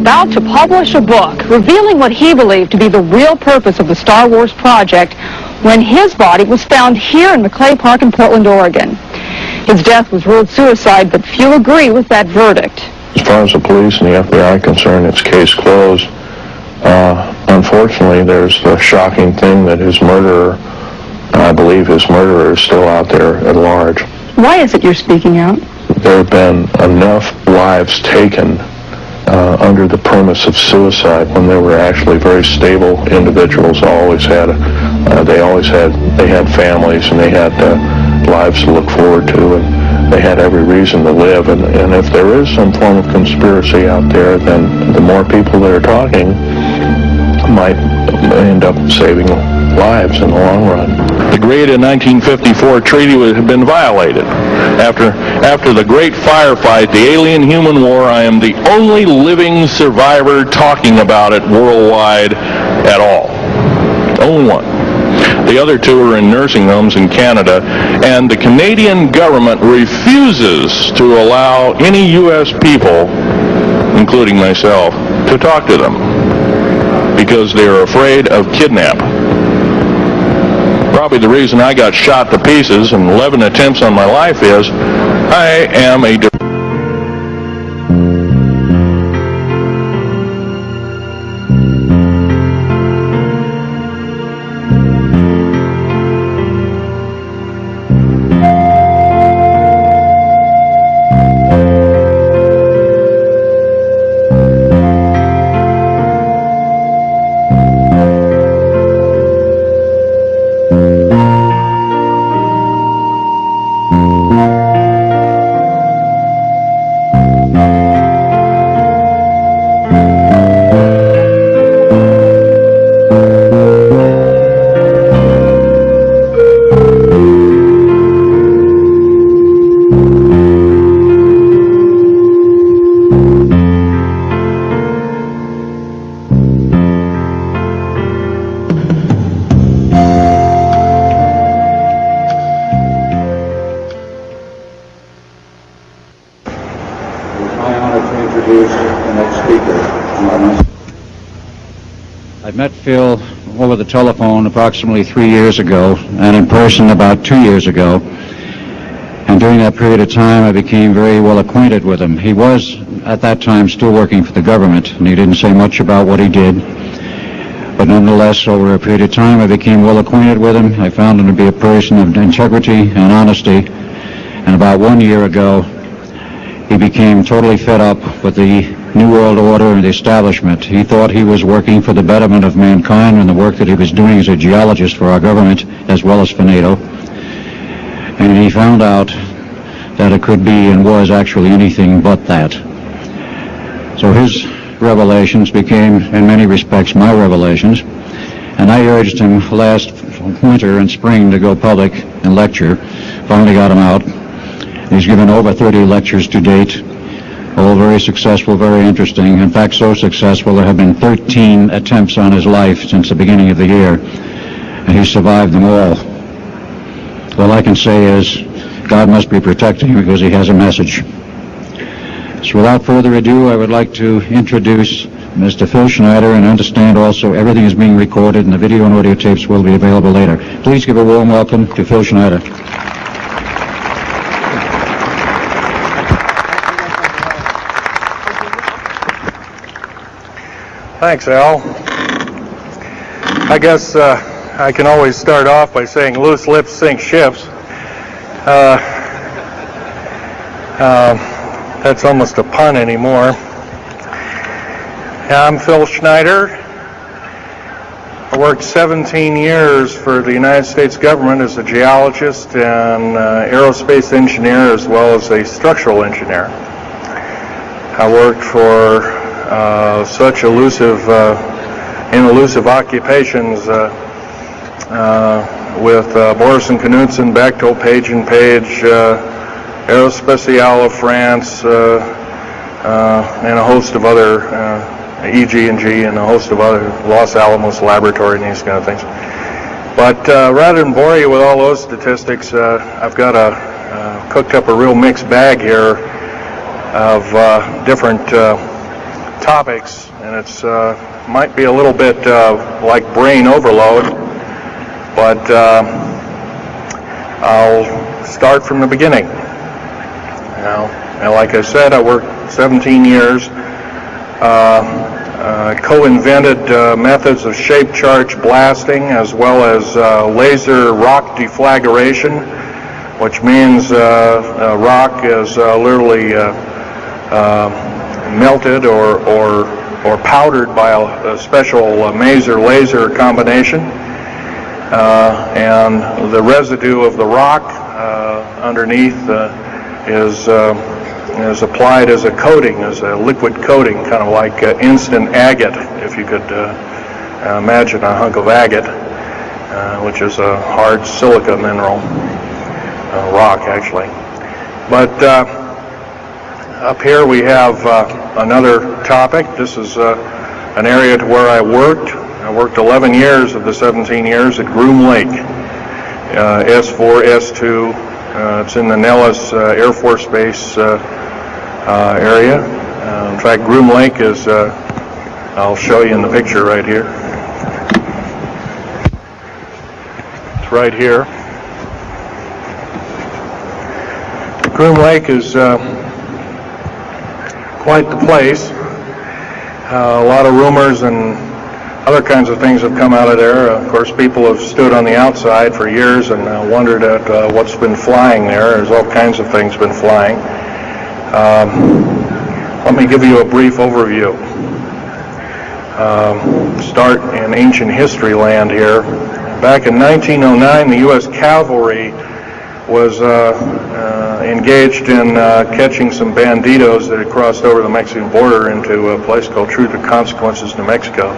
about to publish a book revealing what he believed to be the real purpose of the Star Wars project when his body was found here in McClay Park in Portland, Oregon. His death was ruled suicide, but few agree with that verdict. As far as the police and the FBI are concerned, it's case closed. Unfortunately, there's the shocking thing that his murderer, I believe his murderer, is still out there at large. Why is it you're speaking out? There have been enough lives taken under the premise of suicide when they were actually very stable individuals. They had families and they had lives to look forward to, and they had every reason to live. And if there is some form of conspiracy out there, then the more people that are talking might end up saving lives in the long run. The great 1954 treaty had been violated. After the great firefight, the alien-human war, I am the only living survivor talking about it worldwide at all. Only one. The other two are in nursing homes in Canada, and the Canadian government refuses to allow any U.S. people, including myself, to talk to them because they are afraid of kidnap. Probably the reason I got shot to pieces and 11 attempts on my life is I am a I met Phil over the telephone approximately 3 years ago, and in person about 2 years ago. And during that period of time, I became very well acquainted with him. He was, at that time, still working for the government, and he didn't say much about what he did. But nonetheless, over a period of time, I became well acquainted with him. I found him to be a person of integrity and honesty. And about 1 year ago, he became totally fed up with the New World Order and the establishment. He thought he was working for the betterment of mankind and the work that he was doing as a geologist for our government as well as for NATO. And he found out that it could be and was actually anything but that. So his revelations became, in many respects, my revelations. And I urged him last winter and spring to go public and lecture. Finally got him out. He's given over 30 lectures to date. All very successful, very interesting. In fact, so successful there have been 13 attempts on his life since the beginning of the year, and he survived them all. All I can say is God must be protecting him because he has a message. So without further ado, I would like to introduce Mr. Phil Schneider, and understand also everything is being recorded and the video and audio tapes will be available later. Please give a warm welcome to Phil Schneider. Thanks, Al. I guess I can always start off by saying loose lips sink ships. That's almost a pun anymore. I'm Phil Schneider. I worked 17 years for the United States government as a geologist and aerospace engineer as well as a structural engineer. I worked for such elusive occupations with Boris and Knudsen, Bechtel, Page and Page, Aerospatiale of France, and a host of other EG&G and a host of other Los Alamos Laboratory and these kind of things. But rather than bore you with all those statistics, I've got cooked up a real mixed bag here of different topics, and it's might be a little bit like brain overload, but I'll start from the beginning. And like I said, I worked 17 years, co-invented methods of shape charge blasting as well as laser rock deflagration, which means rock is literally melted or powdered by a special laser combination, and the residue of the rock underneath is applied as a coating, as a liquid coating, kind of like instant agate, if you could imagine a hunk of agate, which is a hard silica mineral, rock actually. But up here we have another topic. This is an area to where I worked. I worked 11 years of the 17 years at Groom Lake, S4, S2. It's in the Nellis Air Force Base area. In fact, Groom Lake is, I'll show you in the picture right here. It's right here. Groom Lake is quite the place. A lot of rumors and other kinds of things have come out of there. Of course, people have stood on the outside for years and wondered at what's been flying there. There's all kinds of things been flying. Let me give you a brief overview. Start in ancient history land here. Back in 1909, the U.S. cavalry was engaged in catching some banditos that had crossed over the Mexican border into a place called Truth or Consequences, New Mexico.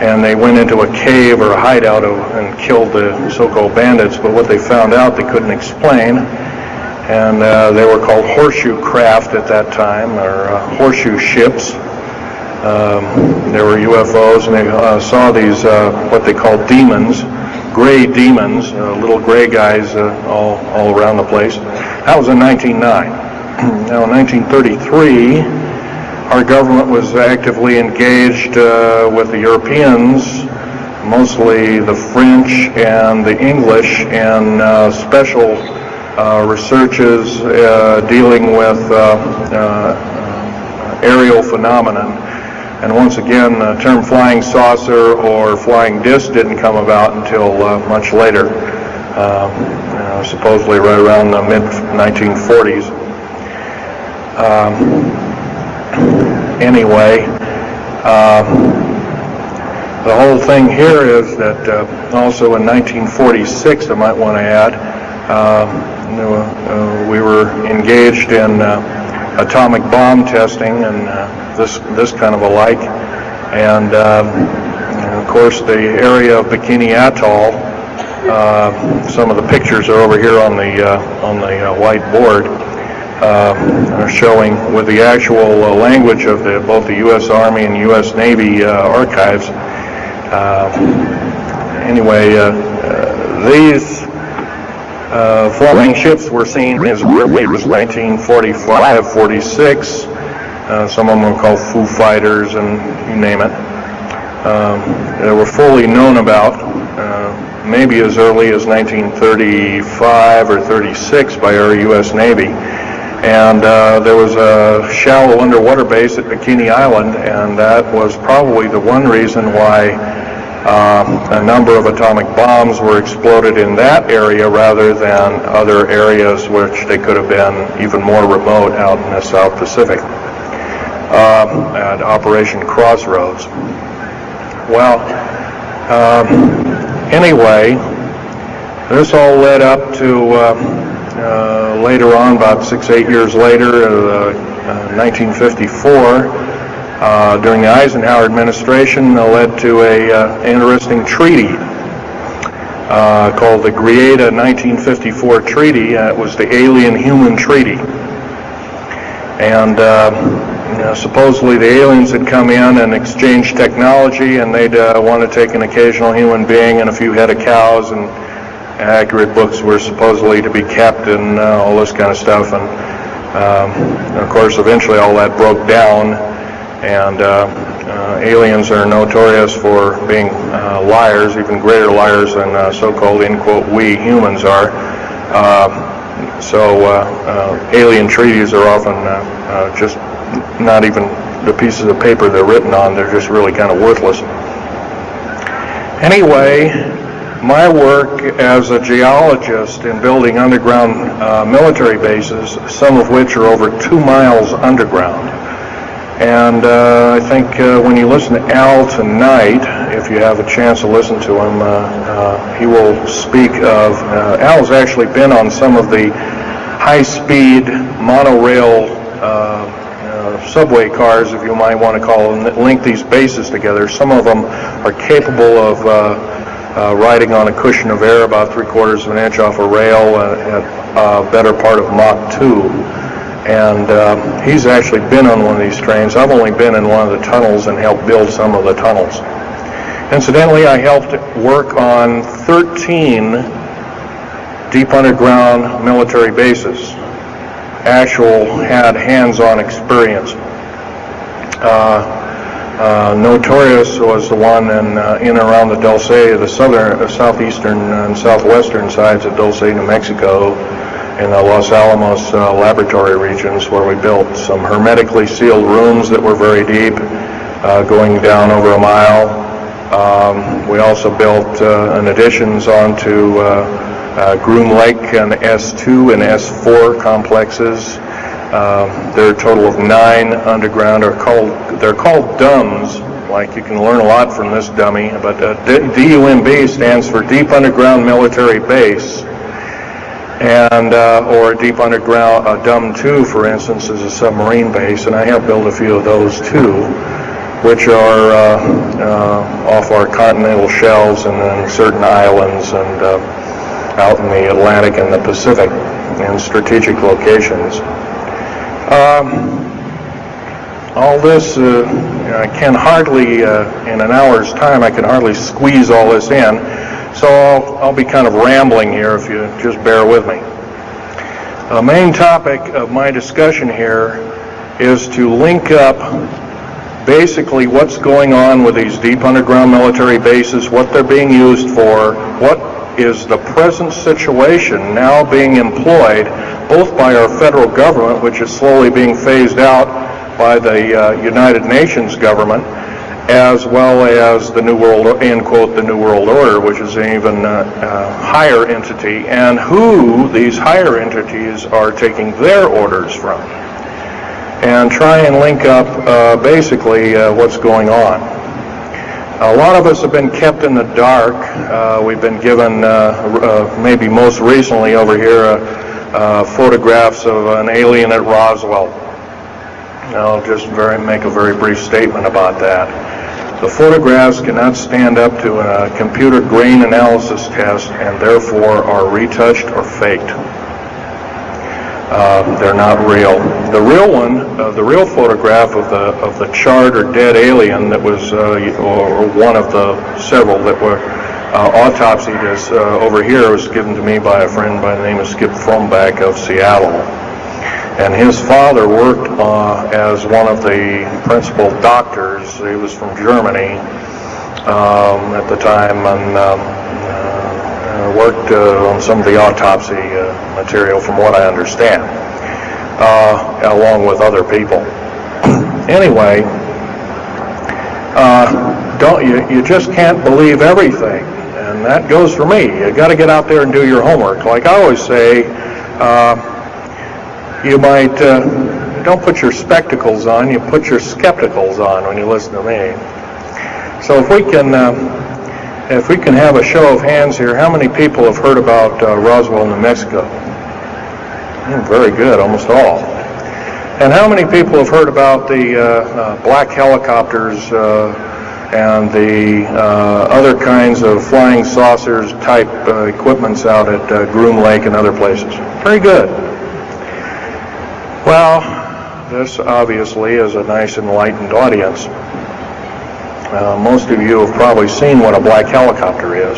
And they went into a cave or a hideout and killed the so-called bandits, but what they found out they couldn't explain, and they were called horseshoe craft at that time, or horseshoe ships. There were UFOs, and they saw these, what they called demons, gray demons, little gray guys all around the place. That was in 1909. Now in 1933, our government was actively engaged with the Europeans, mostly the French and the English, in special researches dealing with aerial phenomenon. And once again, the term flying saucer or flying disc didn't come about until much later, supposedly right around the mid-1940s. Anyway, the whole thing here is that also in 1946, I might want to add, we were engaged in atomic bomb testing and this kind of a like, and of course the area of Bikini Atoll. Some of the pictures are over here on the white board. Are showing with the actual language of both the U.S. Army and U.S. Navy archives. Anyway, these flying ships were seen as early as 1945, 46. Some of them were called Foo Fighters, and you name it. They were fully known about, maybe as early as 1935 or 36 by our U.S. Navy. And there was a shallow underwater base at Bikini Island, and that was probably the one reason why a number of atomic bombs were exploded in that area rather than other areas which they could have been even more remote out in the South Pacific at Operation Crossroads. Well, anyway, this all led up to later on, about 6-8 years later, 1954, during the Eisenhower administration, led to an interesting treaty called the Greada 1954 Treaty. It was the Alien-Human Treaty. And supposedly the aliens had come in and exchanged technology, and they'd want to take an occasional human being and a few head of cows, and accurate books were supposedly to be kept and all this kind of stuff. And of course, eventually all that broke down, And aliens are notorious for being liars, even greater liars than so-called, in quote, we humans are. So alien treaties are often just not even the pieces of paper they're written on, they're just really kind of worthless. Anyway, my work as a geologist in building underground military bases, some of which are over 2 miles underground. And I think when you listen to Al tonight, if you have a chance to listen to him, he will speak of, Al's actually been on some of the high-speed monorail subway cars, if you might want to call them, that link these bases together. Some of them are capable of riding on a cushion of air about 3/4 of an inch off a rail at a better part of Mach 2. And he's actually been on one of these trains. I've only been in one of the tunnels and helped build some of the tunnels. Incidentally, I helped work on 13 deep underground military bases. Had hands-on experience. Notorious was the one in and around the Dulce, the southeastern and southwestern sides of Dulce, New Mexico, in the Los Alamos laboratory regions, where we built some hermetically sealed rooms that were very deep, going down over a mile. We also built additions onto Groom Lake and S2 and S4 complexes. There are a total of 9 underground. They're called DUMBs. Like, you can learn a lot from this dummy, but DUMB stands for Deep Underground Military Base, and or Deep Underground DUM2, for instance, is a submarine base, and I have built a few of those too, which are off our continental shelves and then certain islands and out in the Atlantic and the Pacific in strategic locations. All this, I can hardly, in an hour's time, I can hardly squeeze all this in, so I'll be kind of rambling here if you just bear with me. The main topic of my discussion here is to link up basically what's going on with these deep underground military bases, what they're being used for, what is the present situation now being employed both by our federal government, which is slowly being phased out by the United Nations government, as well as the New World, end quote, the New World Order, which is an even higher entity, and who these higher entities are taking their orders from, and try and link up basically what's going on. A lot of us have been kept in the dark. We've been given, maybe most recently over here, photographs of an alien at Roswell. I'll just make a very brief statement about that. The photographs cannot stand up to a computer grain analysis test and therefore are retouched or faked. They're not real. The real one, the real photograph of the charred or dead alien that was, or one of the several that were autopsied, is over here, was given to me by a friend by the name of Skip Frombach of Seattle. And his father worked as one of the principal doctors. He was from Germany at the time, and worked on some of the autopsy material, from what I understand, along with other people. Anyway, you just can't believe everything, and that goes for me. You got to get out there and do your homework. Like I always say, you might don't put your spectacles on, you put your skepticals on when you listen to me. So if we can have a show of hands here, how many people have heard about Roswell, New Mexico? Very good, almost all. And how many people have heard about the black helicopters and the other kinds of flying saucers type equipments out at Groom Lake and other places? Very good. Well, this obviously is a nice enlightened audience. Most of you have probably seen what a black helicopter is,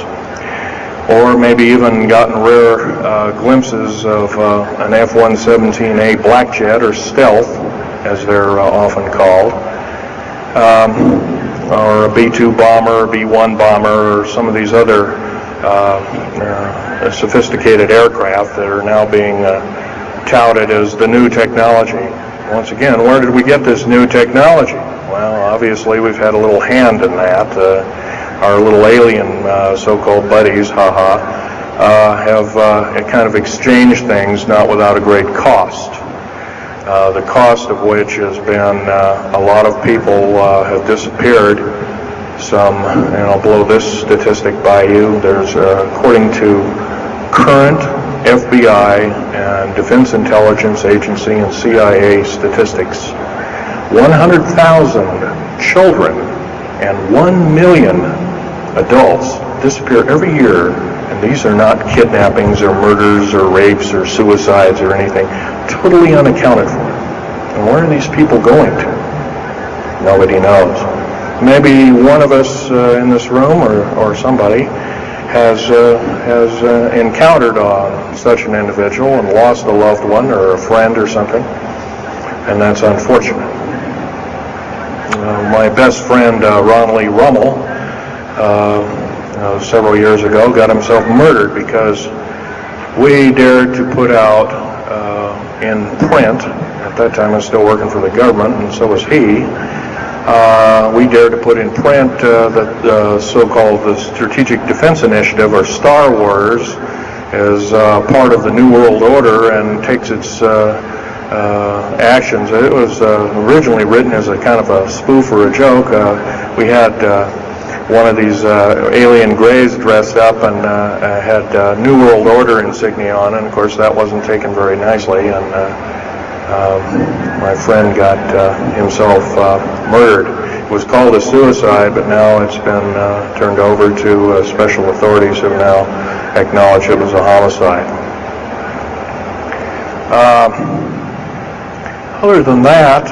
or maybe even gotten rare glimpses of an F-117A black jet, or stealth, as they're often called. or a B-2 bomber, B-1 bomber, or some of these other sophisticated aircraft that are now being touted as the new technology. Once again, where did we get this new technology? Well, obviously we've had a little hand in that. Our little alien so-called buddies, have kind of exchanged things, not without a great cost. The cost of which has been a lot of people have disappeared. Some, and I'll blow this statistic by you, there's, according to current FBI and Defense Intelligence Agency and CIA statistics, 100,000 children and 1 million adults disappear every year, and these are not kidnappings or murders or rapes or suicides or anything, totally unaccounted for. And where are these people going to? Nobody knows. Maybe one of us in this room or somebody has encountered such an individual and lost a loved one or a friend or something, and that's unfortunate. My best friend, Rummel, several years ago, got himself murdered because we dared to put out in print, at that time I was still working for the government, and so was he, we dared to put in print the so-called the Strategic Defense Initiative, or Star Wars, as part of the New World Order and takes its actions. It was originally written as a kind of a spoof or a joke. We had one of these alien greys dressed up and had New World Order insignia on, and of course that wasn't taken very nicely, and my friend got himself murdered. It was called a suicide, but now it's been turned over to special authorities who now acknowledge it was a homicide. Other than that,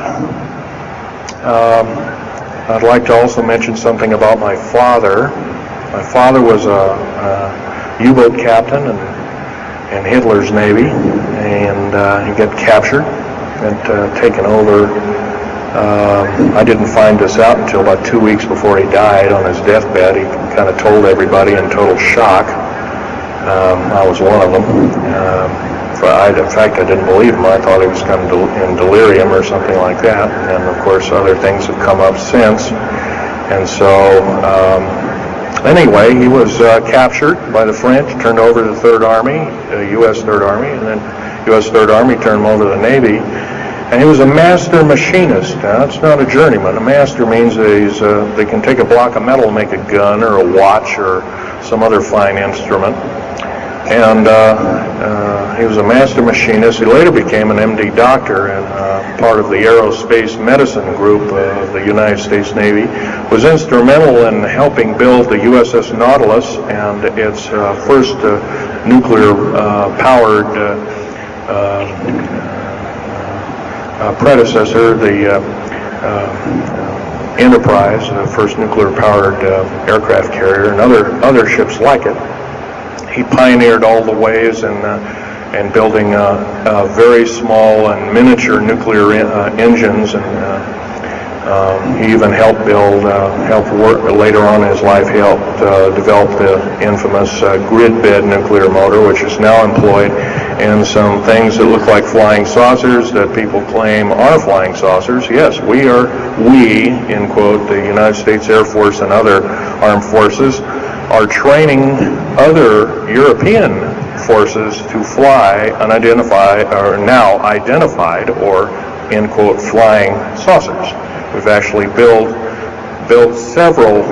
I'd like to also mention something about my father. My father was a U-boat captain in Hitler's Navy, and he got captured and taken over. I didn't find this out until about 2 weeks before he died on his deathbed. He kind of told everybody in total shock. I was one of them. In fact, I didn't believe him. I thought he was kind of in delirium or something like that. And of course, other things have come up since. And so, anyway, he was captured by the French, turned over to the Third Army, U.S. Third Army, and then U.S. Third Army turned him over to the Navy. And he was a master machinist. Now, that's not a journeyman. A master means that they can take a block of metal and make a gun or a watch or some other fine instrument. And he was a master machinist. He later became an MD doctor and part of the aerospace medicine group of the United States Navy. Was instrumental in helping build the USS Nautilus and its first nuclear-powered predecessor, the Enterprise, the first nuclear-powered aircraft carrier, and other ships like it. He pioneered all the ways in building very small and miniature nuclear engines, and he even helped work later on in his life. He helped develop the infamous grid bed nuclear motor, which is now employed in some things that look like flying saucers that people claim are flying saucers. Yes, we, in quote, the United States Air Force and other armed forces, are training other European forces to fly unidentified, or now identified, or, in quote, flying saucers. We've actually built several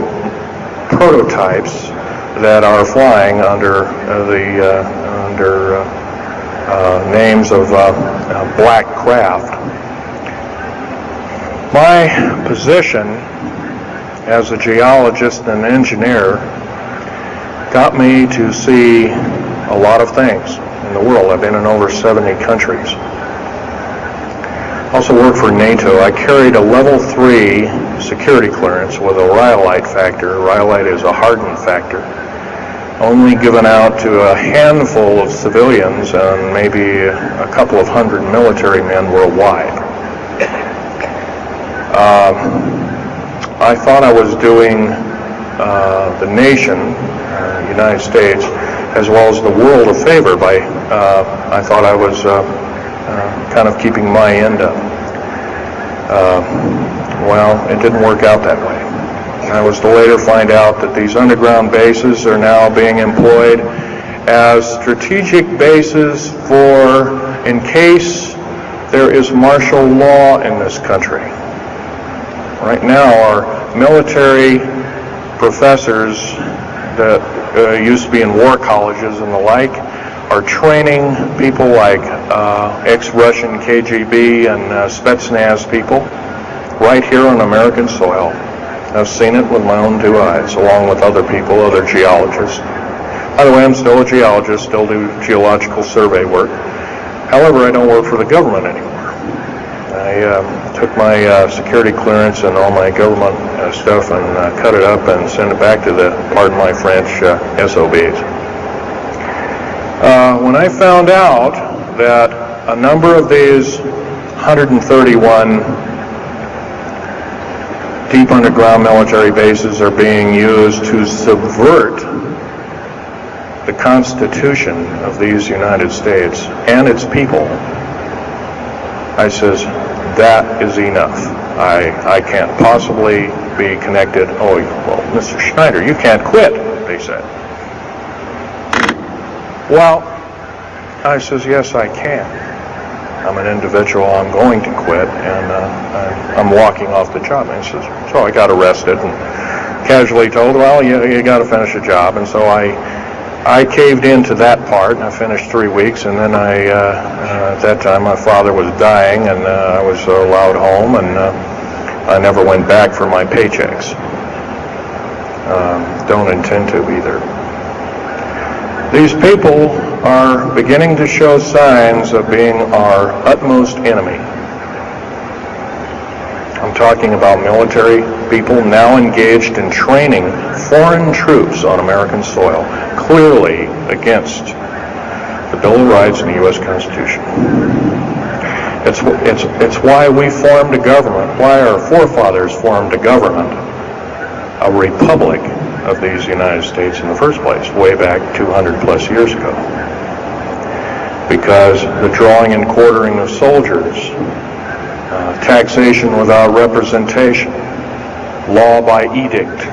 prototypes that are flying under names of black craft. My position as a geologist and engineer got me to see a lot of things in the world. I've been in over 70 countries. Also worked for NATO. I carried a level 3 security clearance with a rhyolite factor. Rhyolite is a hardened factor, only given out to a handful of civilians and maybe a couple of hundred military men worldwide. I thought I was doing the nation, United States, as well as the world a favor by, I thought I was kind of keeping my end up. Well, it didn't work out that way. I was to later find out that these underground bases are now being employed as strategic bases for, in case there is martial law in this country. Right now, our military professors that used to be in war colleges and the like are training people like ex-Russian KGB and Spetsnaz people right here on American soil. I've seen it with my own 2 eyes, along with other people, other geologists. By the way, I'm still a geologist, still do geological survey work. However, I don't work for the government anymore. I took my security clearance and all my government stuff and cut it up and sent it back to the, pardon my French, SOBs. When I found out that a number of these 131 deep underground military bases are being used to subvert the Constitution of these United States and its people, I says, that is enough. I can't possibly be connected. Oh, well, Mr. Schneider, you can't quit, they said. Well, I says, yes, I can. I'm an individual, I'm going to quit, and I'm walking off the job. And he says, so I got arrested and casually told, well, you got to finish a job. And so I caved into that part, and I finished 3 weeks, and then at that time my father was dying, and I was allowed home, and I never went back for my paychecks. Don't intend to either. These people are beginning to show signs of being our utmost enemy. I'm talking about military people now engaged in training foreign troops on American soil, clearly against the Bill of Rights and the U.S. Constitution. It's why we formed a government, why our forefathers formed a government, a republic of these United States in the first place, way back 200 plus years ago. Because the drawing and quartering of soldiers, taxation without representation, law by edict,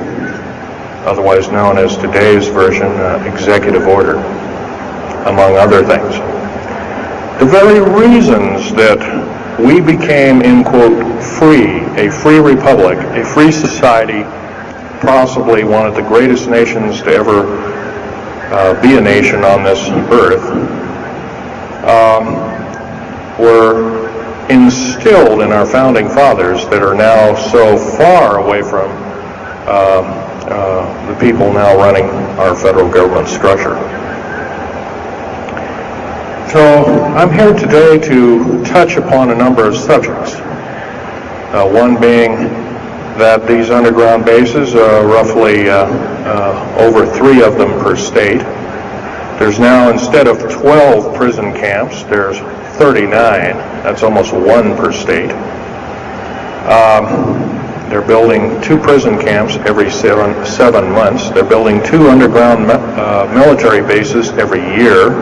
otherwise known as today's version, executive order, among other things. The very reasons that we became, in quote, free, a free republic, a free society, possibly one of the greatest nations to ever be a nation on this earth, were instilled in our founding fathers that are now so far away from the people now running our federal government structure. So I'm here today to touch upon a number of subjects. One being that these underground bases are roughly over 3 of them per state. There's now, instead of 12 prison camps, there's 39. That's almost 1 per state. They're building 2 prison camps every 7 months. They're building 2 underground military bases every year.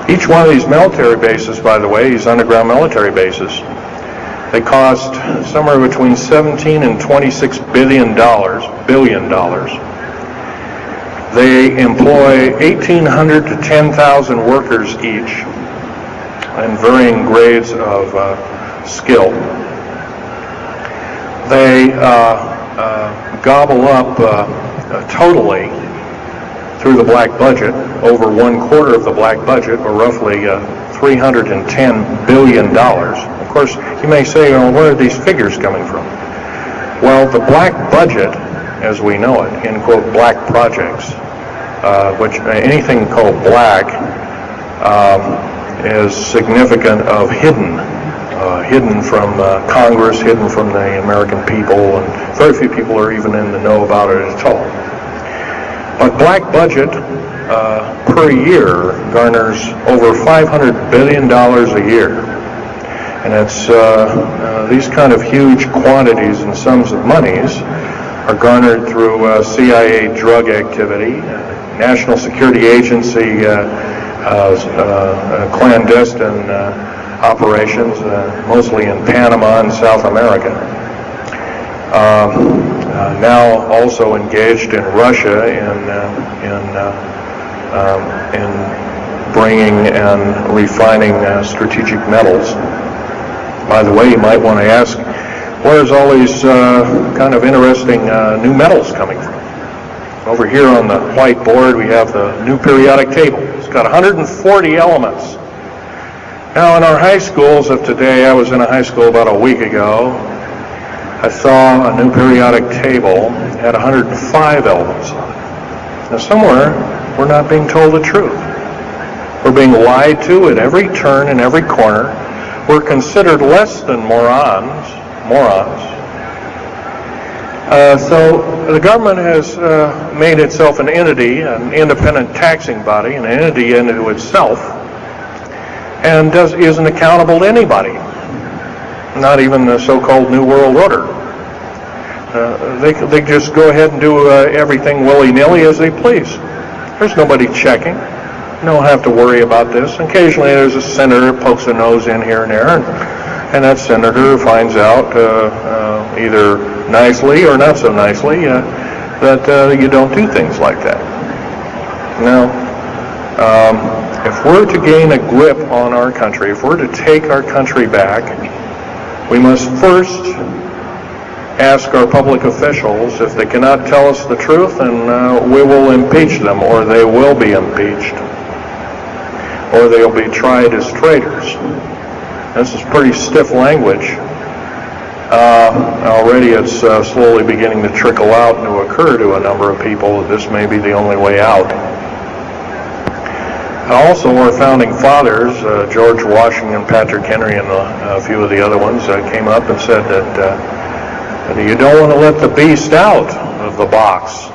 Each one of these military bases, by the way, these underground military bases, they cost somewhere between $17 and $26 billion. They employ 1,800 to 10,000 workers each in varying grades of skill. They gobble up totally through the black budget, over 1/4 of the black budget, or roughly $310 billion. Of course, you may say, well, where are these figures coming from? Well, the black budget, as we know it, in quote, black projects, which anything called black is significant of hidden from Congress, hidden from the American people, and very few people are even in the know about it at all. But black budget per year garners over $500 billion a year. And it's these kind of huge quantities and sums of monies are garnered through CIA drug activity, National Security Agency clandestine operations, mostly in Panama and South America. Now also engaged in Russia in bringing and refining strategic metals. By the way, you might want to ask, where's all these kind of interesting new metals coming from? Over here on the whiteboard we have the new periodic table. It's got 140 elements. Now in our high schools of today, I was in a high school about a week ago, I saw a new periodic table had 105 elements on it. Now somewhere we're not being told the truth. We're being lied to at every turn and every corner. We're considered less than morons. So the government has made itself an entity, an independent taxing body, an entity into itself, and isn't accountable to anybody, not even the so-called New World Order. They just go ahead and do everything willy-nilly as they please. There's nobody checking. You don't have to worry about this. Occasionally there's a senator that pokes a nose in here and there, and that senator finds out either nicely or not so nicely that you don't do things like that. Now, if we're to gain a grip on our country, if we're to take our country back, we must first ask our public officials if they cannot tell us the truth, and we will impeach them, or they will be impeached, or they'll be tried as traitors. This is pretty stiff language. Already it's slowly beginning to trickle out and to occur to a number of people that this may be the only way out. Also, our founding fathers, George Washington, Patrick Henry, and a few of the other ones came up and said that you don't want to let the beast out of the box.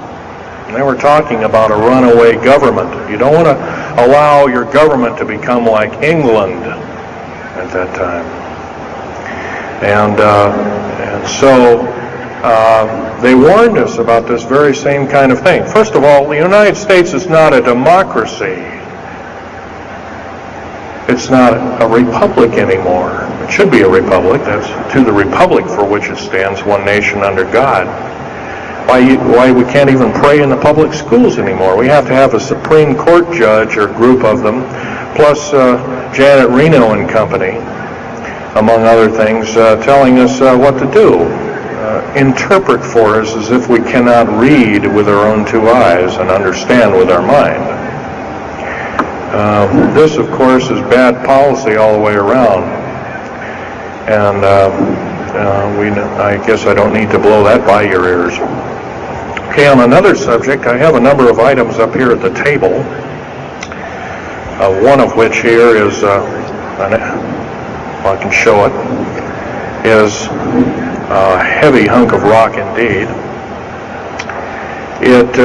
And they were talking about a runaway government. You don't want to allow your government to become like England at that time. And so they warned us about this very same kind of thing. First of all, the United States is not a democracy. It's not a republic anymore. It should be a republic. That's to the republic for which it stands, one nation under God. Why we can't even pray in the public schools anymore. We have to have a Supreme Court judge or group of them, plus Janet Reno and company, among other things, telling us what to do. Interpret for us as if we cannot read with our own two eyes and understand with our mind. This, of course, is bad policy all the way around. And I guess I don't need to blow that by your ears. Okay, on another subject, I have a number of items up here at the table. One of which here is, I can show it, is a heavy hunk of rock indeed. It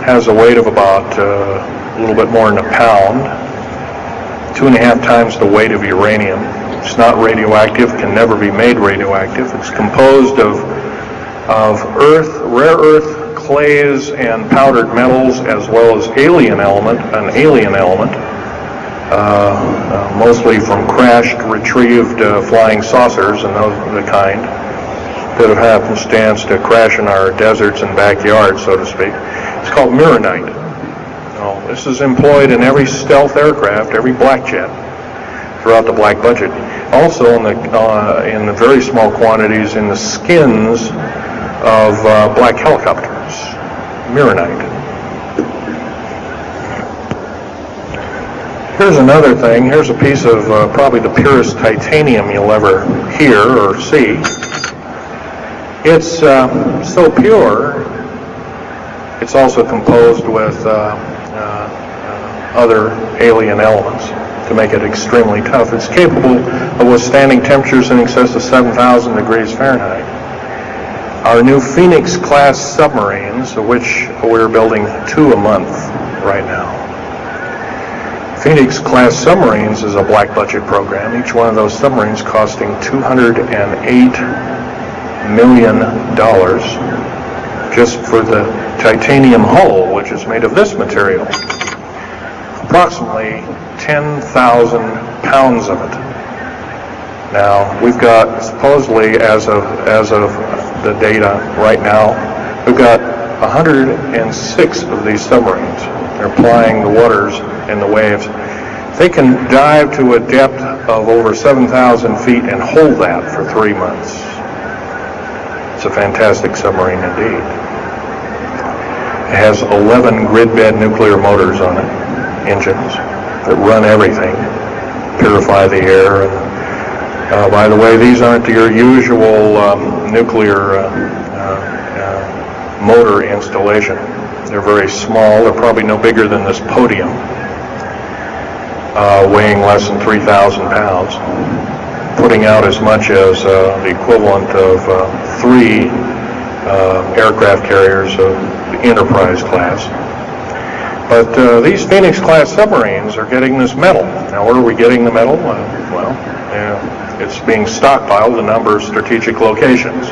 has a weight of about a little bit more than a pound, 2.5 times the weight of uranium. It's not radioactive, can never be made radioactive. It's composed of rare earth, clays, and powdered metals, as well as an alien element, mostly from crashed, retrieved flying saucers and the kind that have happenstance to crash in our deserts and backyards, so to speak. It's called Mironite. This is employed in every stealth aircraft, every black jet, throughout the black budget. Also in the very small quantities in the skins of black helicopters. Mironite. Here's another thing. Here's a piece of probably the purest titanium you'll ever hear or see. It's so pure, it's also composed with other alien elements to make it extremely tough. It's capable of withstanding temperatures in excess of 7,000 degrees Fahrenheit. Our new Phoenix-class submarines, of which we're building 2 a month right now, Phoenix-class submarines is a black budget program. Each one of those submarines costing $208 million just for the titanium hull, which is made of this material. Approximately 10,000 pounds of it. Now, we've got, supposedly, as of the data right now, we've got 106 of these submarines. They're plying the waters and the waves. They can dive to a depth of over 7,000 feet and hold that for 3 months. It's a fantastic submarine indeed. It has 11 grid-bed nuclear motors on it, engines, that run everything, purify the air. And, by the way, these aren't your usual nuclear motor installation. They're very small. They're probably no bigger than this podium, weighing less than 3,000 pounds, putting out as much as the equivalent of 3 aircraft carriers of the Enterprise class. But these Phoenix-class submarines are getting this metal. Now, where are we getting the metal? It's being stockpiled in a number of strategic locations.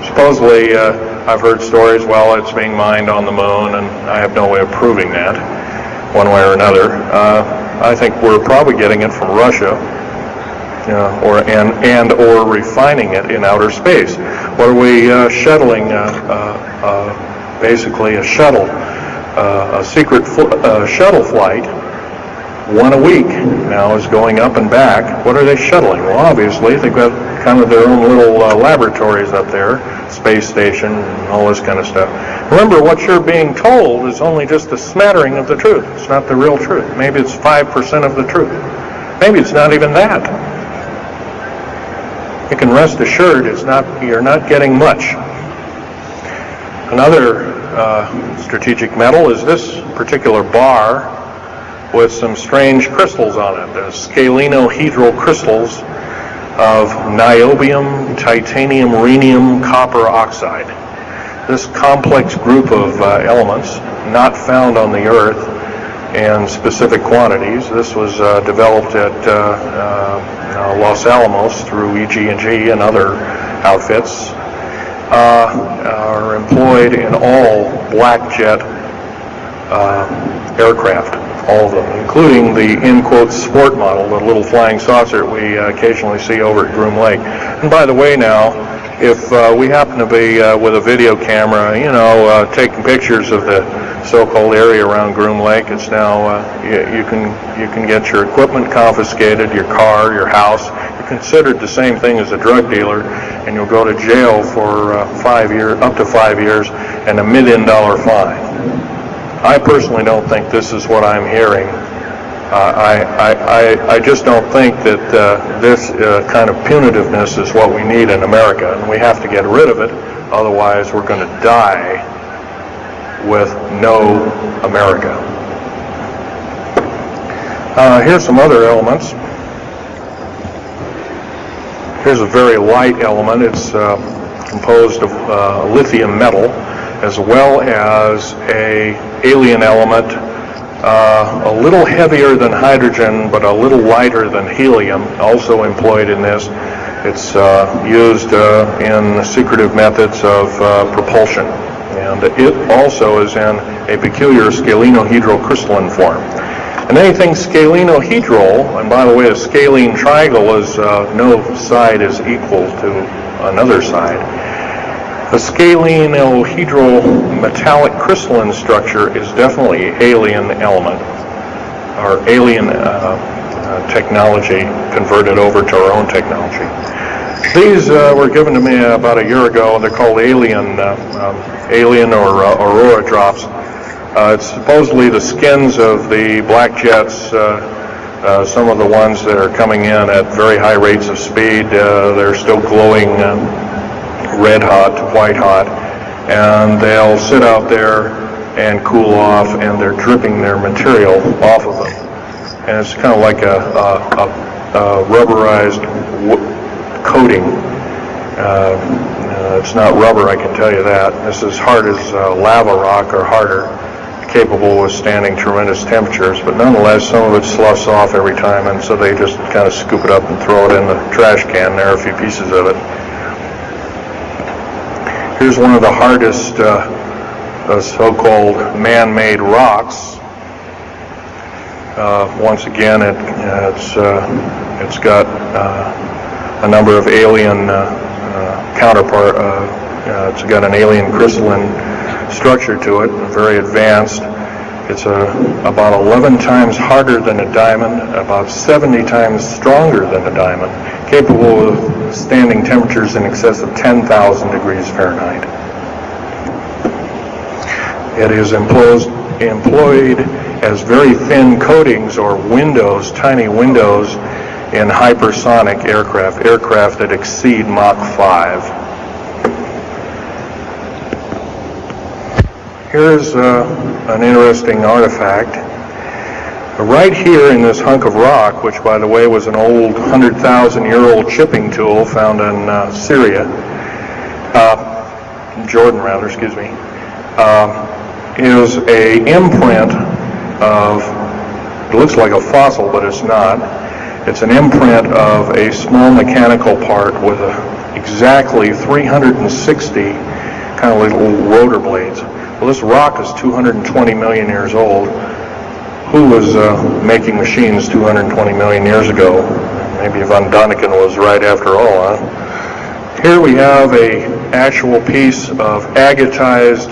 Supposedly, I've heard stories, well, it's being mined on the moon, and I have no way of proving that, one way or another. I think we're probably getting it from Russia, or refining it in outer space. What are we shuttling? Basically, a shuttle, a secret shuttle flight. 1 a week now is going up and back. What are they shuttling? Well, obviously, they've got kind of their own little laboratories up there, space station, and all this kind of stuff. Remember, what you're being told is only just a smattering of the truth. It's not the real truth. Maybe it's 5% of the truth. Maybe it's not even that. You can rest assured you're not getting much. Another strategic metal is this particular bar with some strange crystals on it. The scalenohedral crystals of niobium, titanium, rhenium, copper oxide. This complex group of elements, not found on the Earth in specific quantities. This was developed at Los Alamos through EG&G and other outfits, are employed in all black jet aircraft. All of them, including the, in quotes, sport model, the little flying saucer we occasionally see over at Groom Lake. And by the way now, if we happen to be with a video camera, taking pictures of the so-called area around Groom Lake, it's now, you can get your equipment confiscated, your car, your house. You're considered the same thing as a drug dealer, and you'll go to jail for up to 5 years, and $1 million fine. I personally don't think this is what I'm hearing. I just don't think that this kind of punitiveness is what we need in America, and we have to get rid of it. Otherwise, we're going to die with no America. Here's some other elements. Here's a very light element. It's composed of lithium metal, as well as a alien element, a little heavier than hydrogen, but a little lighter than helium, also employed in this. It's used in secretive methods of propulsion, and it also is in a peculiar scalenohedral crystalline form. And anything scalenohedral, and by the way, a scalene triangle is no side is equal to another side. A scalenohedral metallic crystalline structure is definitely alien element, or alien technology converted over to our own technology. These were given to me about a year ago. They're called alien or aurora drops. It's supposedly the skins of the black jets, some of the ones that are coming in at very high rates of speed. They're still glowing red hot, white hot, and they'll sit out there and cool off, and they're dripping their material off of them. And it's kind of like a rubberized coating. It's not rubber, I can tell you that. This is hard as lava rock, or harder. I capable of withstanding tremendous temperatures, but nonetheless some of it sloughs off every time, and so they just kind of scoop it up and throw it in the trash can. There are a few pieces of it. Here's one of the hardest so-called man-made rocks. Once again, it's got a number of alien counterpart. It's got an alien crystalline structure to it, very advanced. It's about 11 times harder than a diamond, about 70 times stronger than a diamond, capable of standing temperatures in excess of 10,000 degrees Fahrenheit. It is employed as very thin coatings or windows, tiny windows, in hypersonic aircraft that exceed Mach 5. Here's an interesting artifact. Right here in this hunk of rock, which by the way was an old 100,000-year-old chipping tool found in Jordan rather, excuse me, is a imprint of, it looks like a fossil, but it's not. It's an imprint of a small mechanical part with exactly 360 kind of little rotor blades. Well, this rock is 220 million years old. Who was making machines 220 million years ago? Maybe Von Däniken was right after all, huh? Here we have an actual piece of agatized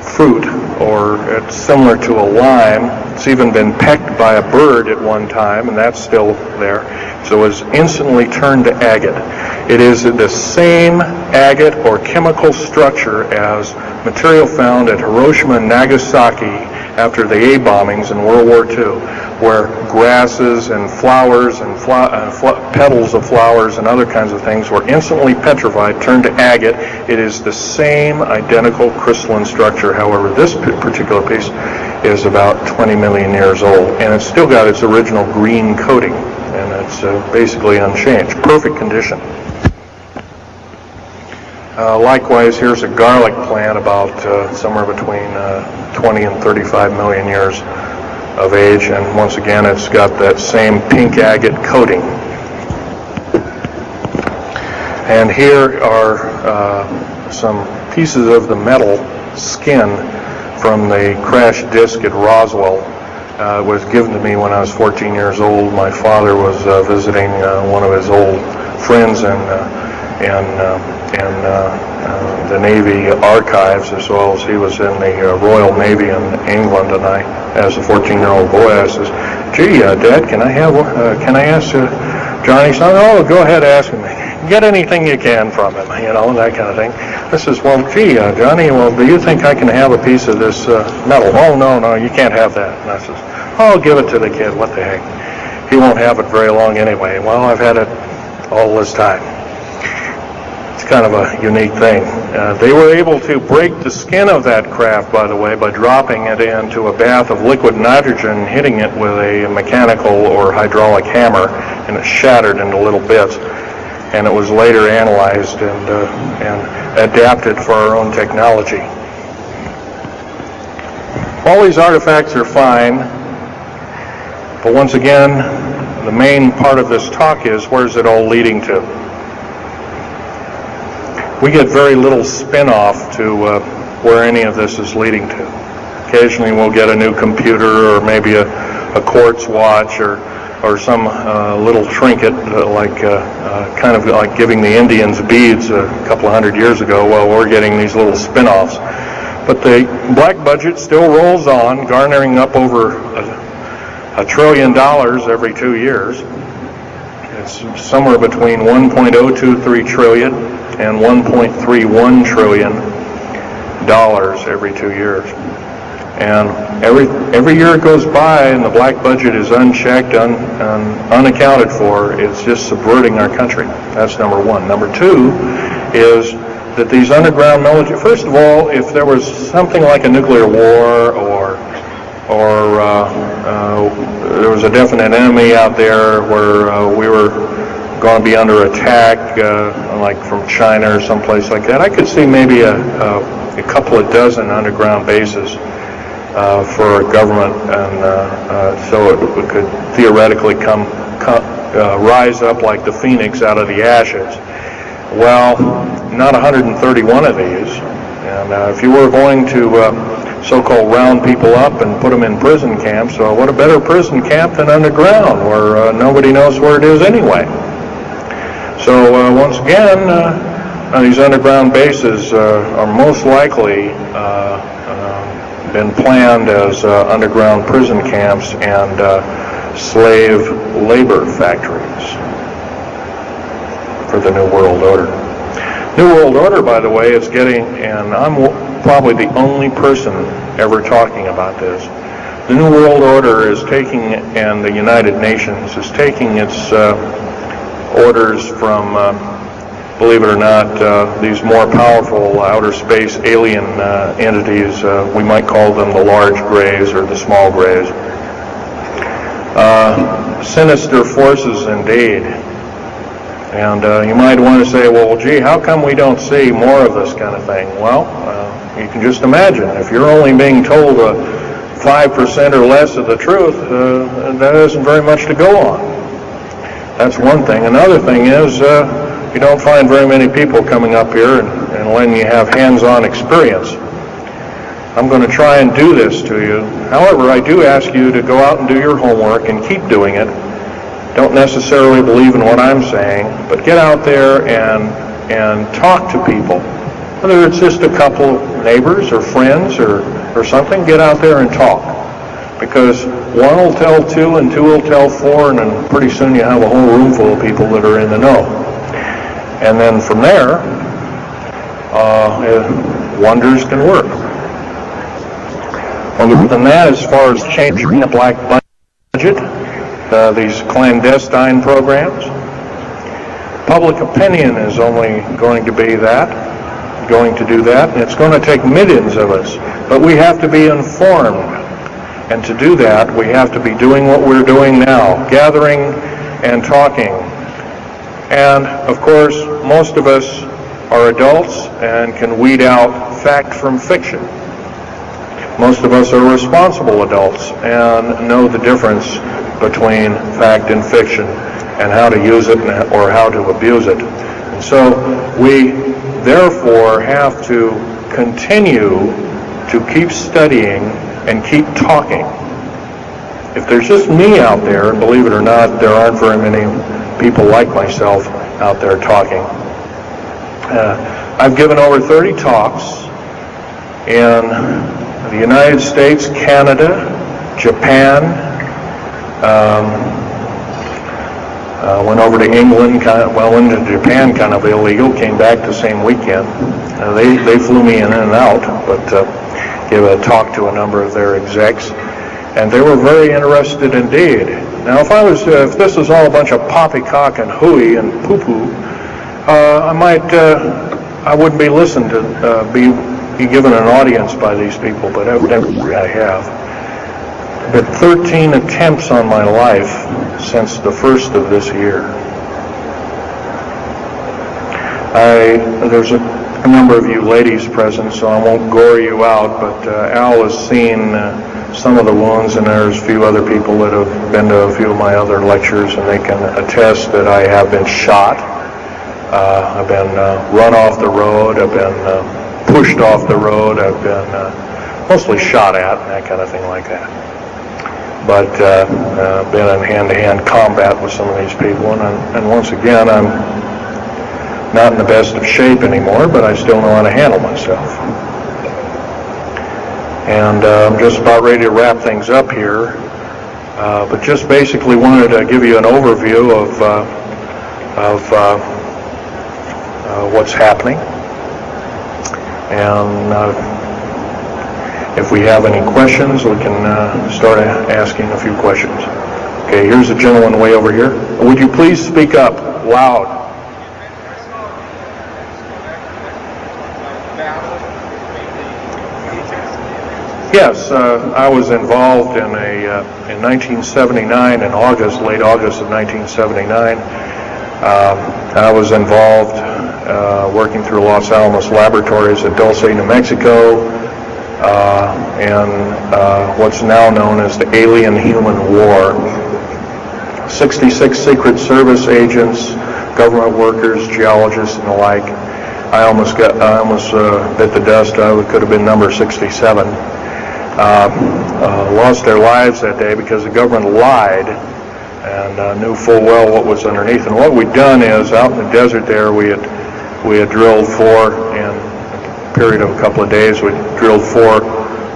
fruit, or it's similar to a lime. It's even been pecked by a bird at one time, and that's still there. So it was instantly turned to agate. It is the same agate or chemical structure as material found at Hiroshima and Nagasaki after the A bombings in World War II, where grasses and flowers and petals of flowers and other kinds of things were instantly petrified, turned to agate. It is the same identical crystalline structure. However, this particular piece is about 20 million years old, and it's still got its original green coating, and it's basically unchanged. Perfect condition. Likewise, here's a garlic plant about somewhere between 20 and 35 million years of age, and once again it's got that same pink agate coating. And here are some pieces of the metal skin from the crash disk at Roswell. It was given to me when I was 14 years old. My father was visiting one of his old friends in the Navy archives, as well as he was in the Royal Navy in England. And I, as a 14-year-old boy, I says, "Gee, Dad, can I ask Johnny something?" "Oh, go ahead, ask him. Get anything you can from him," that kind of thing. I says, "Well, gee, Johnny, well, do you think I can have a piece of this metal?" "Oh, no, you can't have that." And I says, "Oh, give it to the kid. What the heck? He won't have it very long anyway." Well, I've had it all this time. It's kind of a unique thing. They were able to break the skin of that craft, by the way, by dropping it into a bath of liquid nitrogen, hitting it with a mechanical or hydraulic hammer, and it shattered into little bits. And it was later analyzed and adapted for our own technology. All these artifacts are fine, but once again, the main part of this talk is, where's it all leading to? We get very little spin-off to where any of this is leading to. Occasionally we'll get a new computer, or maybe a quartz watch, or some little trinket, kind of like giving the Indians beads a couple of hundred years ago. Well, we're getting these little spin-offs. But the black budget still rolls on, garnering up over $1 trillion every 2 years. It's somewhere between 1.023 trillion and 1.31 trillion dollars every 2 years. And every year it goes by and the black budget is unchecked, unaccounted for, it's just subverting our country. That's number one. Number two is that these underground military, first of all, if there was something like a nuclear war or there was a definite enemy out there where we were going to be under attack, like from China or someplace like that, I could see maybe a couple of dozen underground bases for government, and so it could theoretically rise up like the phoenix out of the ashes. Well, not 131 of these, and if you were going to so-called round people up and put them in prison camps, what a better prison camp than underground, where nobody knows where it is anyway. So once again, these underground bases are most likely been planned as underground prison camps and slave labor factories for the New World Order. New World Order, by the way, is getting, and I'm probably the only person ever talking about this, the New World Order is taking, and the United Nations is taking its orders from, believe it or not, these more powerful outer space alien entities. We might call them the large grays or the small grays. Sinister forces indeed. And you might want to say, well, gee, how come we don't see more of this kind of thing? Well, you can just imagine. If you're only being told 5% or less of the truth, that isn't very much to go on. That's one thing. Another thing is, you don't find very many people coming up here and letting you have hands-on experience. I'm going to try and do this to you. However, I do ask you to go out and do your homework and keep doing it. Don't necessarily believe in what I'm saying, but get out there and talk to people. Whether it's just a couple of neighbors or friends or something, get out there and talk. Because one will tell two and two will tell four, and then pretty soon you have a whole room full of people that are in the know. And then from there, wonders can work. Other than that, as far as changing the black budget, these clandestine programs, public opinion is only going to do that, and it's going to take millions of us. But we have to be informed, and to do that, we have to be doing what we're doing now, gathering and talking. And, of course, most of us are adults and can weed out fact from fiction. Most of us are responsible adults and know the difference between fact and fiction and how to use it or how to abuse it. And so we therefore have to continue to keep studying and keep talking. If there's just me out there, and believe it or not, there aren't very many people like myself out there talking. I've given over 30 talks in the United States, Canada, Japan, went over to England, went to Japan kind of illegal, came back the same weekend. They flew me in and out, but gave a talk to a number of their execs, and they were very interested indeed. Now, if this was all a bunch of poppycock and hooey and poo-poo, I wouldn't be listened to, be given an audience by these people, but evidently I have. But 13 attempts on my life since the first of this year. There's a number of you ladies present, so I won't gore you out, but Al has seen some of the wounds, and there's a few other people that have been to a few of my other lectures, and they can attest that I have been shot. I've been run off the road, I've been pushed off the road, I've been mostly shot at, and that kind of thing like that. But been in hand-to-hand combat with some of these people, and once again, I'm not in the best of shape anymore, but I still know how to handle myself. And I'm just about ready to wrap things up here, but just basically wanted to give you an overview of what's happening. And if we have any questions, we can start asking a few questions. Okay, here's a gentleman way over here. Would you please speak up loud? Yes, I was involved in in 1979, in August, late August of 1979. I was involved working through Los Alamos Laboratories at Dulce, New Mexico, in what's now known as the Alien-Human War. 66 Secret Service agents, government workers, geologists, and the like. I almost bit the dust. I could have been number 67. Lost their lives that day because the government lied and knew full well what was underneath. And what we'd done is, out in the desert there, we had drilled in a period of a couple of days, we drilled 4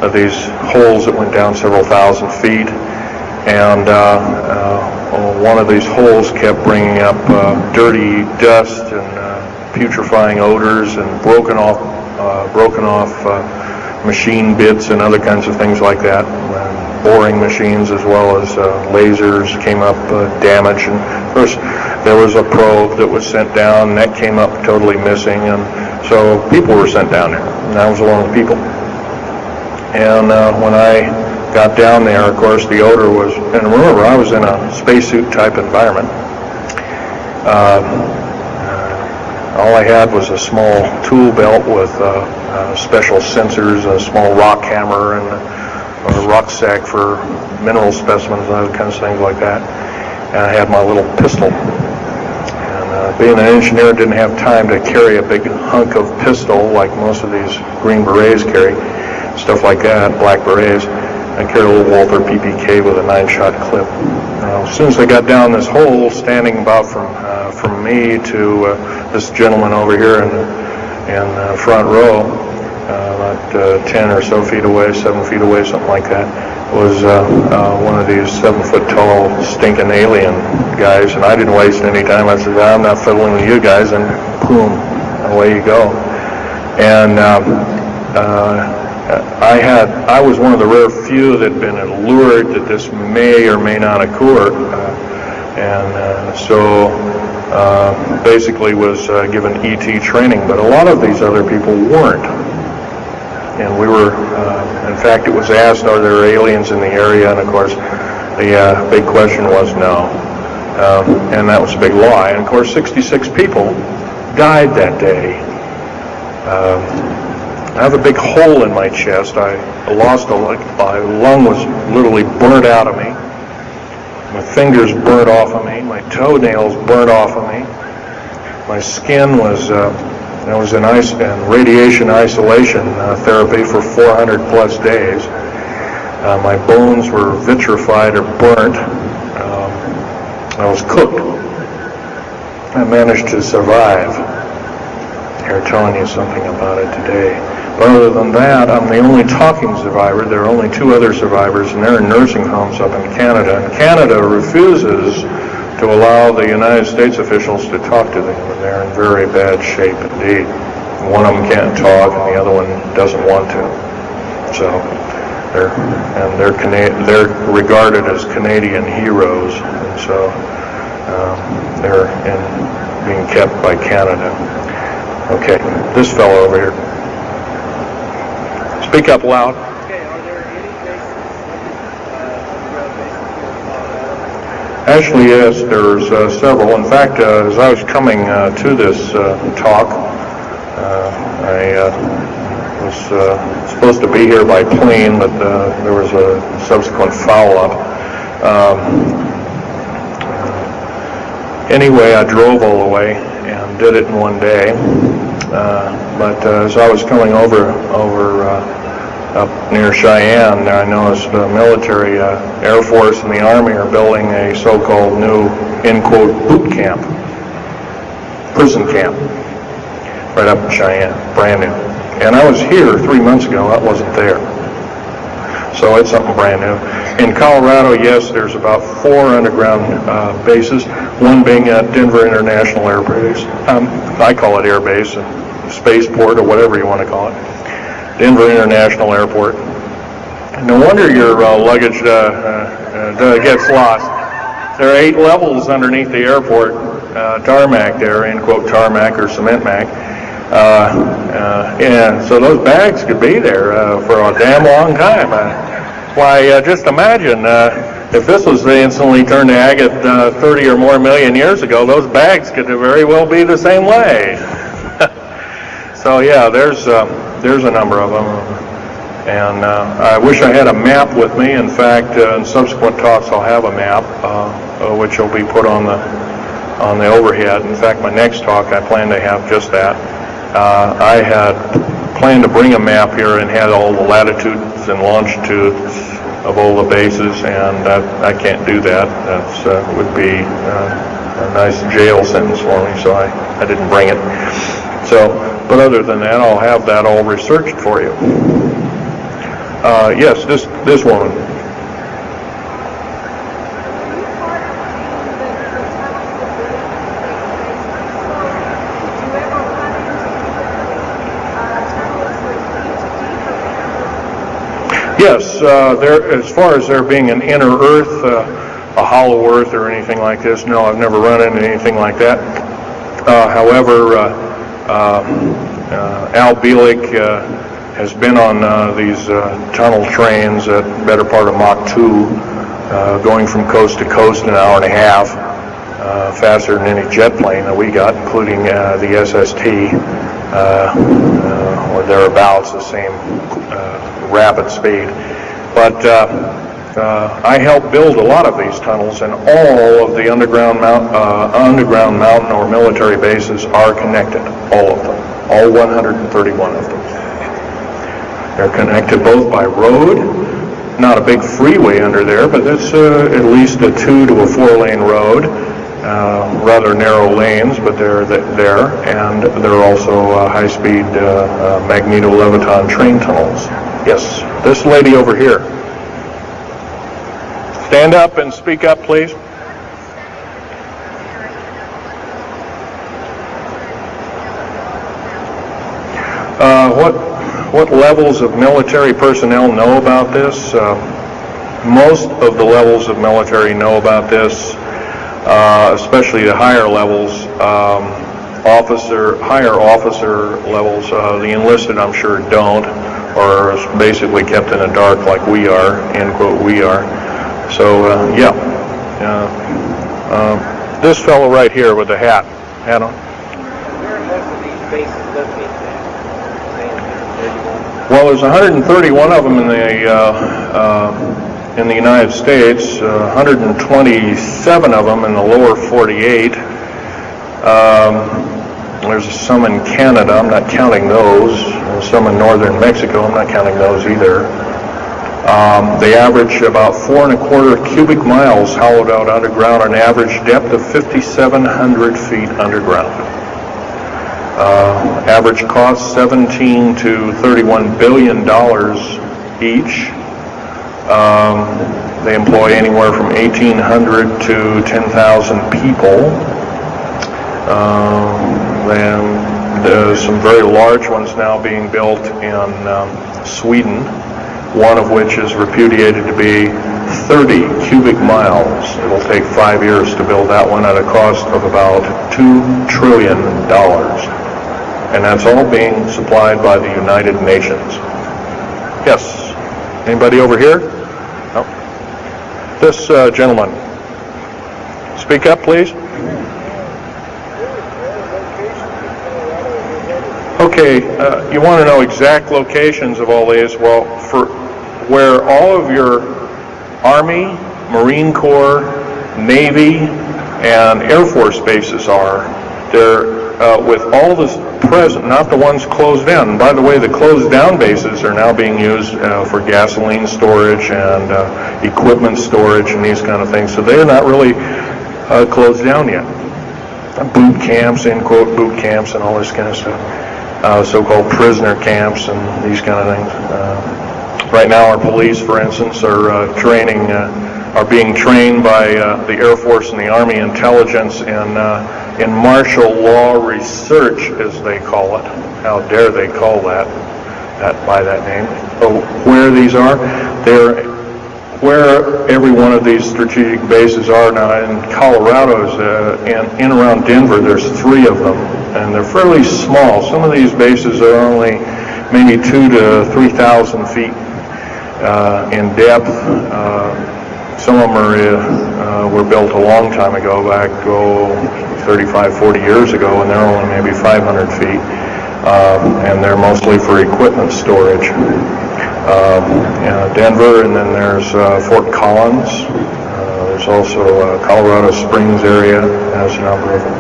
of these holes that went down several thousand feet. And one of these holes kept bringing up dirty dust and putrefying odors and broken off machine bits and other kinds of things like that. Boring machines as well as lasers came up damaged. And of course, there was a probe that was sent down, and that came up totally missing. And so people were sent down there, and I was one of the people. And when I got down there, of course, the odor was, and remember, I was in a spacesuit type environment. All I had was a small tool belt with special sensors, a small rock hammer, and a rucksack for mineral specimens and other kinds of things like that. And I had my little pistol. And being an engineer, didn't have time to carry a big hunk of pistol like most of these Green Berets carry, stuff like that, black berets. I carried a little Walther PPK with a 9-shot clip. As soon as I got down this hole, standing about from me to this gentleman over here in the front row, about 10 or so feet away, 7 feet away, something like that, was one of these 7-foot-tall stinking alien guys, and I didn't waste any time. I said, I'm not fiddling with you guys, and boom, away you go. And I was one of the rare few that had been allured that this may or may not occur, and so basically was given ET training, but a lot of these other people weren't. And we were, in fact, it was asked, are there aliens in the area? And of course, the big question was no. And that was a big lie. And of course, 66 people died that day. I have a big hole in my chest. I lost my lung was literally burnt out of me. My fingers burnt off of me. My toenails burnt off of me. My skin was, I was in radiation isolation therapy for 400 plus days. My bones were vitrified or burnt. I was cooked. I managed to survive. Here, telling you something about it today. But other than that, I'm the only talking survivor. There are only 2 other survivors, and they're in nursing homes up in Canada. And Canada refuses to allow the United States officials to talk to them, and they're in very bad shape indeed. One of them can't talk, and the other one doesn't want to. So, they're regarded as Canadian heroes, and so they're being kept by Canada. Okay, this fellow over here. Speak up loud. Okay, are there any Actually, yes, there's several. In fact, as I was coming to this talk, I was supposed to be here by plane, but there was a subsequent foul-up. Anyway, I drove all the way and did it in one day. But as I was coming over up near Cheyenne, I noticed the military, Air Force and the Army are building a so-called new, in quote, boot camp, prison camp, right up in Cheyenne, brand new. And I was here 3 months ago, that wasn't there. So it's something brand new. In Colorado, yes, there's about 4 underground bases, one being at Denver International Air Base. I call it Air Base, Spaceport, or whatever you want to call it. Denver International Airport. No wonder your luggage gets lost. There are 8 levels underneath the airport, tarmac there, end quote tarmac or cement mac. And so those bags could be there for a damn long time. Why, just imagine if this was instantly turned to agate 30 or more million years ago, those bags could very well be the same way. So yeah, there's a number of them. And I wish I had a map with me. In fact, in subsequent talks I'll have a map, which will be put on the overhead. In fact, my next talk I plan to have just that. I had planned to bring a map here and had all the latitudes and longitudes of all the bases, and I can't do that. That would be a nice jail sentence for me, so I didn't bring it. So, but other than that, I'll have that all researched for you. Yes, this woman. Yes, as far as there being an inner Earth, a hollow Earth or anything like this, no, I've never run into anything like that. However, Al Bielek has been on these tunnel trains at the better part of Mach 2, going from coast to coast in an hour and a half, faster than any jet plane that we got, including the SST, or thereabouts, the same rapid speed. But I helped build a lot of these tunnels, and all of the underground mountain or military bases are connected, all of them, all 131 of them. They're connected both by road, not a big freeway under there, but it's at least a 2 to a 4 lane road, rather narrow lanes, but they're there, and they're also high-speed magneto-leviton train tunnels. Yes, this lady over here. Stand up and speak up, please. What levels of military personnel know about this? Most of the levels of military know about this, especially the higher levels, higher officer levels. The enlisted, I'm sure, don't, or is basically kept in the dark like we are, end quote, we are. So, this fellow right here with the hat on. Where are most of these bases located at? Well, there's 131 of them in the United States, 127 of them in the lower 48. There's some in Canada, I'm not counting those. There's some in northern Mexico, I'm not counting those either. They average about 4¼ cubic miles hollowed out underground, an average depth of 5,700 feet underground. Average cost $17 to $31 billion each. They employ anywhere from 1,800 to 10,000 people. Then there's some very large ones now being built in Sweden, one of which is repudiated to be 30 cubic miles. It'll take 5 years to build that one at a cost of about $2 trillion. And that's all being supplied by the United Nations. Yes. Anybody over here? No. This gentleman. Speak up, please. Okay, you want to know exact locations of all these. Well, for where all of your Army, Marine Corps, Navy, and Air Force bases are, they're with all the present, not the ones closed down. And by the way, the closed down bases are now being used for gasoline storage and equipment storage and these kind of things. So they're not really closed down yet. Boot camps, end quote, boot camps and all this kind of stuff. So-called prisoner camps and these kind of things. Right now our police, for instance, are being trained by the Air Force and the Army intelligence in martial law research, as they call it. How dare they call that by that name? So where these are, they're where every one of these strategic bases are now. In Colorado, in around Denver, there's 3 of them, and they're fairly small. Some of these bases are only maybe 2,000 to 3,000 feet in depth. Some of them were built a long time ago, back 35, 40 years ago, and they're only maybe 500 feet, and they're mostly for equipment storage. Denver, and then there's Fort Collins. There's also Colorado Springs area has a number of them.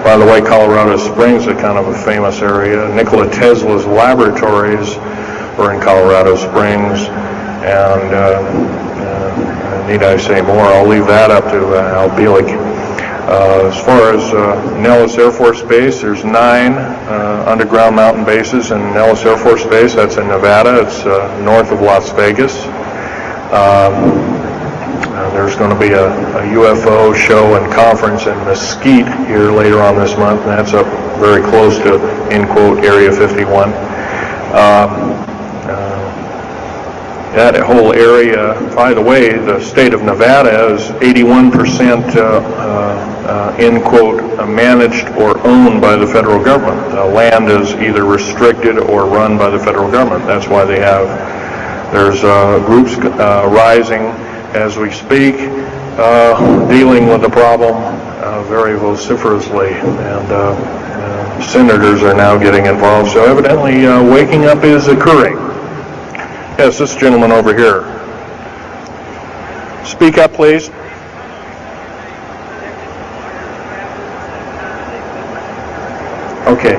By the way, Colorado Springs is kind of a famous area. Nikola Tesla's laboratories were in Colorado Springs, and need I say more? I'll leave that up to Al Bielek. As far as Nellis Air Force Base, there's 9 underground mountain bases in Nellis Air Force Base. That's in Nevada. It's north of Las Vegas. There's going to be a UFO show and conference in Mesquite here later on this month, and that's up very close to, in quote, Area 51. That whole area, by the way, the state of Nevada is 81% in quote, managed or owned by the federal government. The land is either restricted or run by the federal government. That's why there's groups rising as we speak, dealing with the problem very vociferously, and senators are now getting involved. So evidently waking up is occurring. Yes, this gentleman over here. Speak up, please. Okay.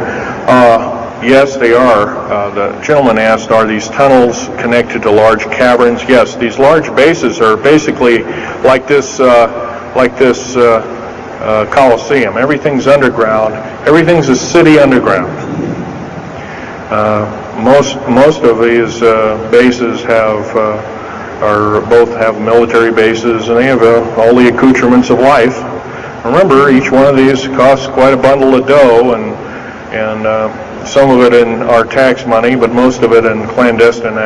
Yes, they are. The gentleman asked, are these tunnels connected to large caverns? Yes, these large bases are basically like this Coliseum. Everything's underground. Everything's a city underground. Most of these bases both have military bases, and they have all the accoutrements of life. Remember, each one of these costs quite a bundle of dough, and some of it in our tax money, but most of it in clandestine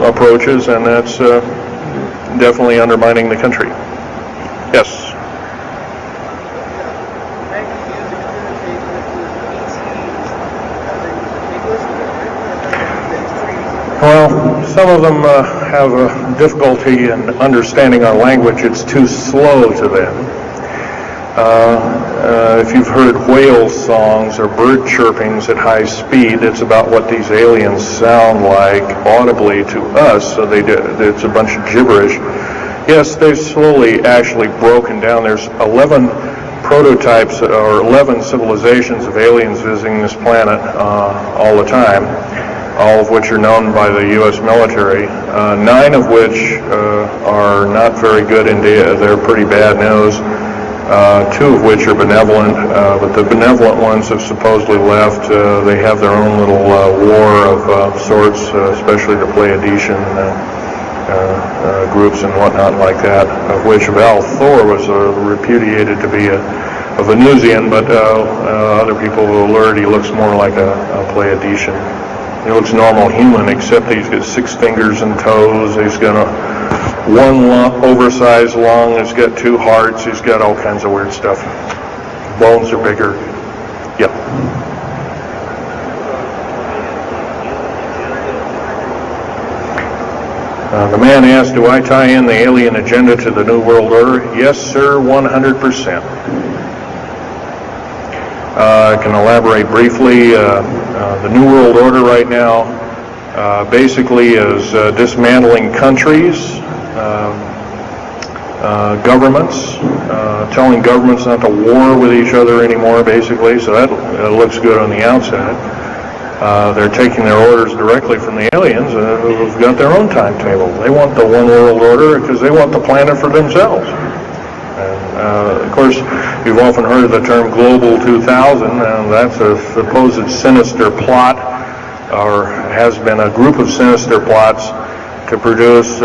approaches, and that's definitely undermining the country. Yes. Well, some of them have a difficulty in understanding our language. It's too slow to them. If you've heard whale songs or bird chirpings at high speed, it's about what these aliens sound like audibly to us, so it's a bunch of gibberish. Yes, they've slowly actually broken down. There's 11 prototypes or 11 civilizations of aliens visiting this planet all the time, all of which are known by the U.S. military, 9 of which are not very good in data. They're pretty bad news. 2 of which are benevolent, but the benevolent ones have supposedly left. They have their own little war of sorts, especially the Pleiadian groups and whatnot like that, of which Val Thor was repudiated to be a Venusian, but other people will alert he looks more like a Pleiadian. He looks normal human, except he's got 6 fingers and toes. He's got one oversized lung. He's got 2 hearts. He's got all kinds of weird stuff. Bones are bigger. Yep. The man asked, do I tie in the alien agenda to the New World Order? Yes, sir, 100%. I can elaborate briefly. The New World Order right now basically is dismantling countries, governments, telling governments not to war with each other anymore, basically, so that looks good on the outside. They're taking their orders directly from the aliens who've got their own timetable. They want the one world order because they want the planet for themselves. Of course, you've often heard of the term Global 2000, and that's a supposed sinister plot, or has been a group of sinister plots to produce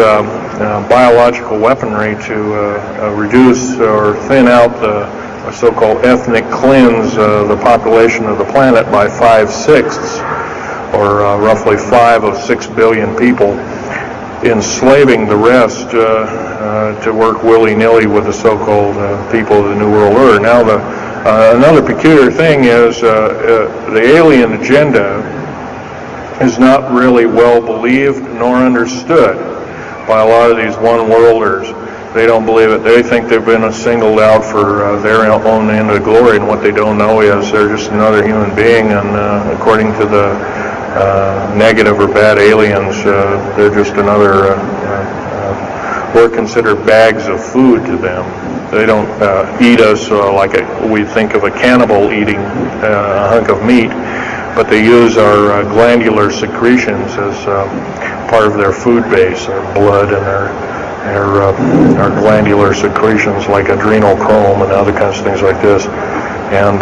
biological weaponry to reduce or thin out the so-called ethnic cleanse the population of the planet by 5/6, or roughly 5 of 6 billion people, enslaving the rest to work willy-nilly with the so-called people of the New World Order. Now, another peculiar thing is the alien agenda is not really well believed nor understood by a lot of these one-worlders. They don't believe it. They think they've been singled out for their own end of glory, and what they don't know is they're just another human being, and according to the negative or bad aliens. They're just another, we're considered bags of food to them. They don't eat us like we think of a cannibal eating a hunk of meat, but they use our glandular secretions as part of their food base, their blood and our glandular secretions like adrenochrome and other kinds of things like this. And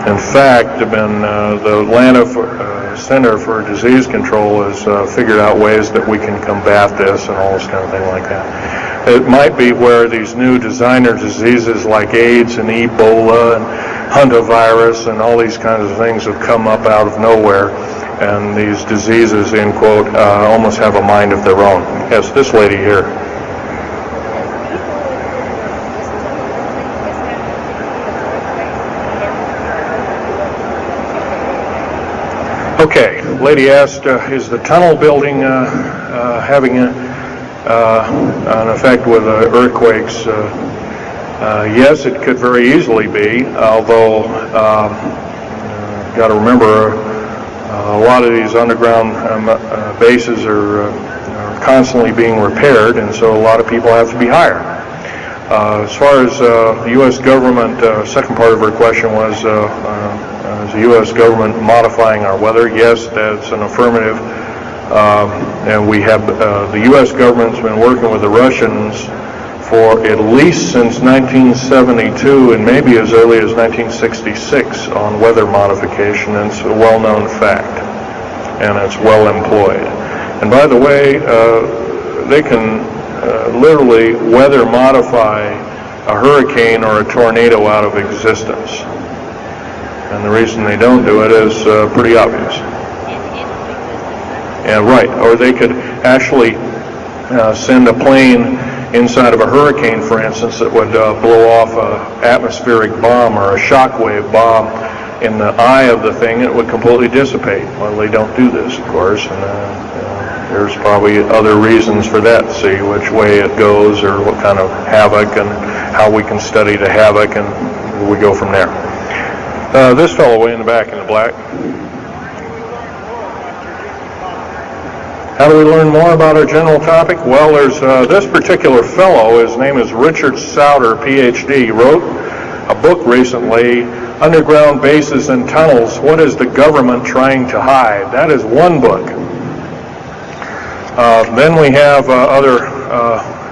in fact, the Atlanta Center for Disease Control has figured out ways that we can combat this and all this kind of thing like that. It might be where these new designer diseases like AIDS and Ebola and hantavirus and all these kinds of things have come up out of nowhere, and these diseases, end quote, almost have a mind of their own. Yes, this lady here. Okay, lady asked, is the tunnel building having an effect with earthquakes? Yes, it could very easily be, although got to remember a lot of these underground bases are constantly being repaired, and so a lot of people have to be hired. As far as the U.S. government, second part of her question was, is the U.S. government modifying our weather? Yes, that's an affirmative. And we have, the U.S. government's been working with the Russians for at least since 1972 and maybe as early as 1966 on weather modification. And it's a well-known fact, and it's well employed. And by the way, they can literally weather modify a hurricane or a tornado out of existence. And the reason they don't do it is pretty obvious. Yeah, right. Or they could actually send a plane inside of a hurricane, for instance, that would blow off an atmospheric bomb or a shockwave bomb in the eye of the thing. It would completely dissipate. Well, they don't do this, of course, and there's probably other reasons for that, to see which way it goes or what kind of havoc and how we can study the havoc, and we go from there. This fellow way in the back in the black. How do we learn more about our general topic? Well, there's this particular fellow, his name is Richard Souter, PhD, wrote a book recently, Underground Bases and Tunnels, What is the Government Trying to Hide? That is one book. Then we have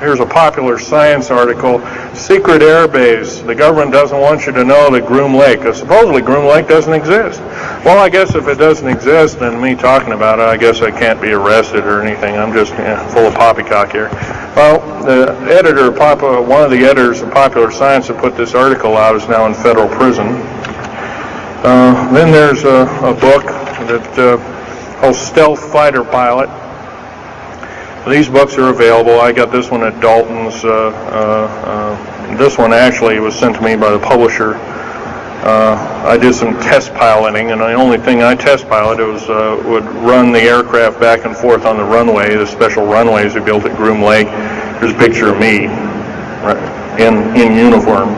here's a popular science article, Secret Air Base. The government doesn't want you to know that Groom Lake, supposedly Groom Lake doesn't exist. Well, I guess if it doesn't exist, then me talking about it, I guess I can't be arrested or anything. I'm just full of poppycock here. Well, the editor, one of the editors of Popular Science that put this article out is now in federal prison. Then there's a book that called Stealth Fighter Pilot. These books are available. I got this one at Dalton's. This one actually was sent to me by the publisher. I did some test piloting, and the only thing I test piloted was would run the aircraft back and forth on the runway, the special runways they built at Groom Lake. There's a picture of me in uniform.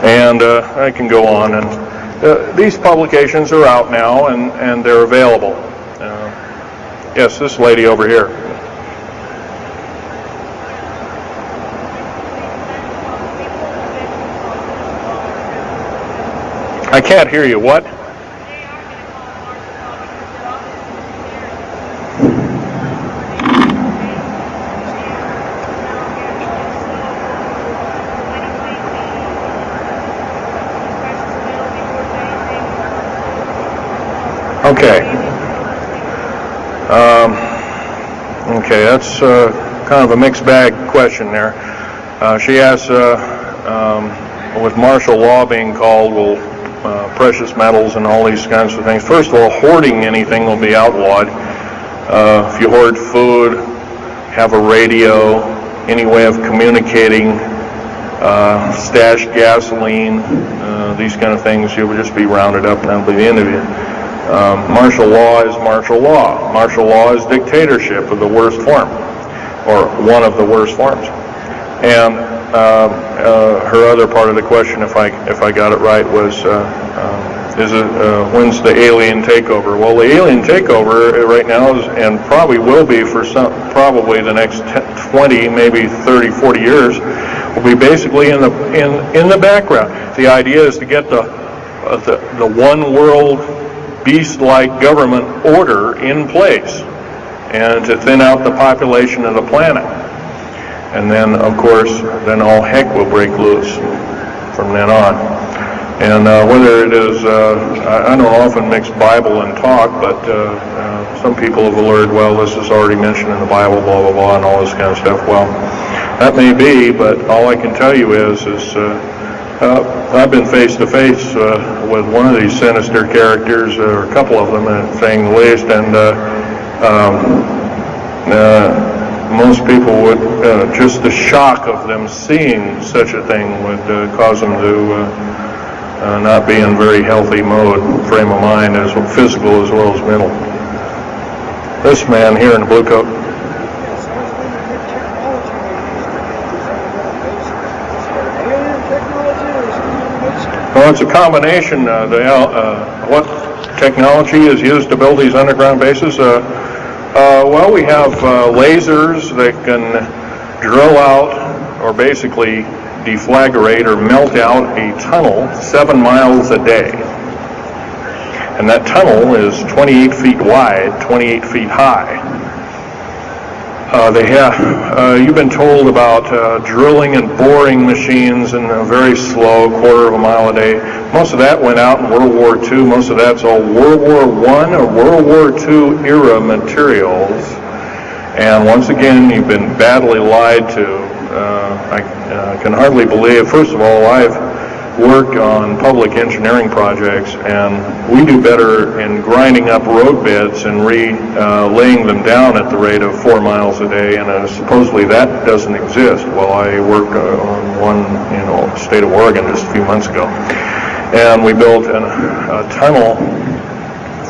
And I can go on. And these publications are out now, and they're available. Yes, this lady over here. I can't hear you. What? Okay. Okay, that's kind of a mixed bag question there. She asks, with martial law being called, will precious metals and all these kinds of things. First of all, hoarding anything will be outlawed. If you hoard food, have a radio, any way of communicating, stash gasoline, these kind of things, you will just be rounded up, and that'll be the end of it. Martial law is martial law. Martial law is dictatorship of the worst form, or one of the worst forms. And her other part of the question, if I got it right, was when's the alien takeover? Well, the alien takeover right now is, and probably will be for probably the next 20, maybe 30, 40 years, will be basically in the background. The idea is to get the one world beast-like government order in place, and to thin out the population of the planet. And then, of course, then all heck will break loose from then on. And whether it is, I don't often mix Bible and talk, but some people have alerted, well, this is already mentioned in the Bible, blah, blah, blah, and all this kind of stuff. Well, that may be, but all I can tell you is I've been face to face with one of these sinister characters, or a couple of them, saying the least, and most people would, just the shock of them seeing such a thing would cause them to not be in very healthy frame of mind, as physical as well as mental. This man here in the blue coat. Well, it's a combination. What technology is used to build these underground bases? Well, we have lasers that can drill out, or basically deflagrate or melt out a tunnel 7 miles a day. And that tunnel is 28 feet wide, 28 feet high. You've been told about drilling and boring machines in a very slow, quarter of a mile a day. Most of that went out in World War II. Most of that's all World War I or World War II era materials. And once again, you've been badly lied to. I can hardly believe, first of all, I've worked on public engineering projects, and we do better in grinding up road beds and laying them down at the rate of 4 miles a day, and supposedly that doesn't exist. Well, I worked on one in the state of Oregon just a few months ago, and we built a tunnel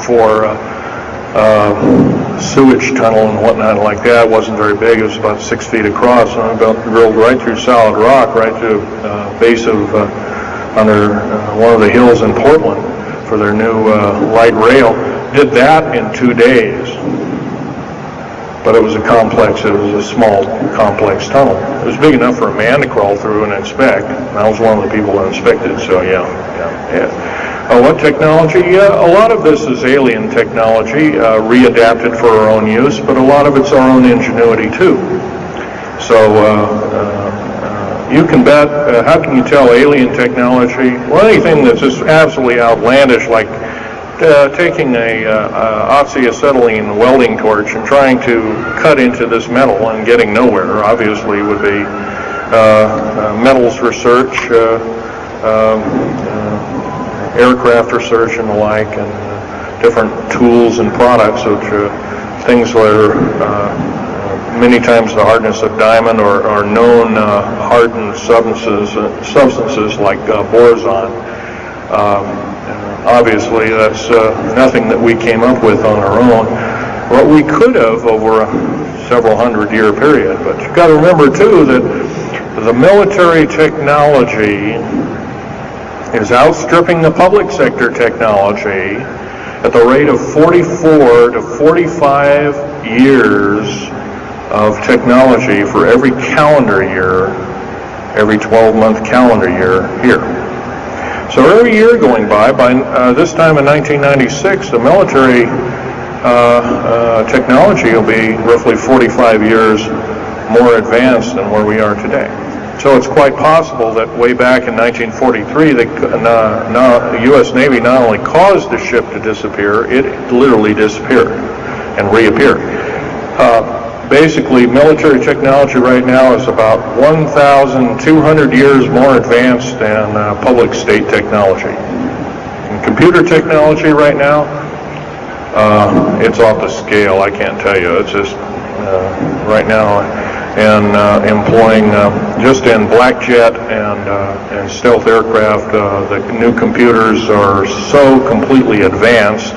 for sewage tunnel and whatnot like that. It wasn't very big. It was about 6 feet across, and I drilled right through solid rock, right to base of under one of the hills in Portland for their new light rail. Did that in 2 days. But it was a small, complex tunnel. It was big enough for a man to crawl through and inspect. And I was one of the people that inspected, so yeah. What technology? A lot of this is alien technology, readapted for our own use, but a lot of it's our own ingenuity too. So you can bet, how can you tell alien technology? Well, anything that's just absolutely outlandish, like taking a oxyacetylene welding torch and trying to cut into this metal and getting nowhere, obviously would be metals research, aircraft research and the like, and different tools and products, which things where many times the hardness of diamond or known hardened substances like boron. Obviously, that's nothing that we came up with on our own. What we could have over a several hundred-year period. But you've got to remember, too, that the military technology is outstripping the public sector technology at the rate of 44 to 45 years of technology for every calendar year, every 12-month calendar year here. So every year going by this time in 1996, the military technology will be roughly 45 years more advanced than where we are today. So it's quite possible that way back in 1943, the U.S. Navy not only caused the ship to disappear, it literally disappeared and reappeared. Basically, military technology right now is about 1,200 years more advanced than public state technology. And computer technology right now, it's off the scale, I can't tell you. It's just right now, and employing just in black jet and stealth aircraft, the new computers are so completely advanced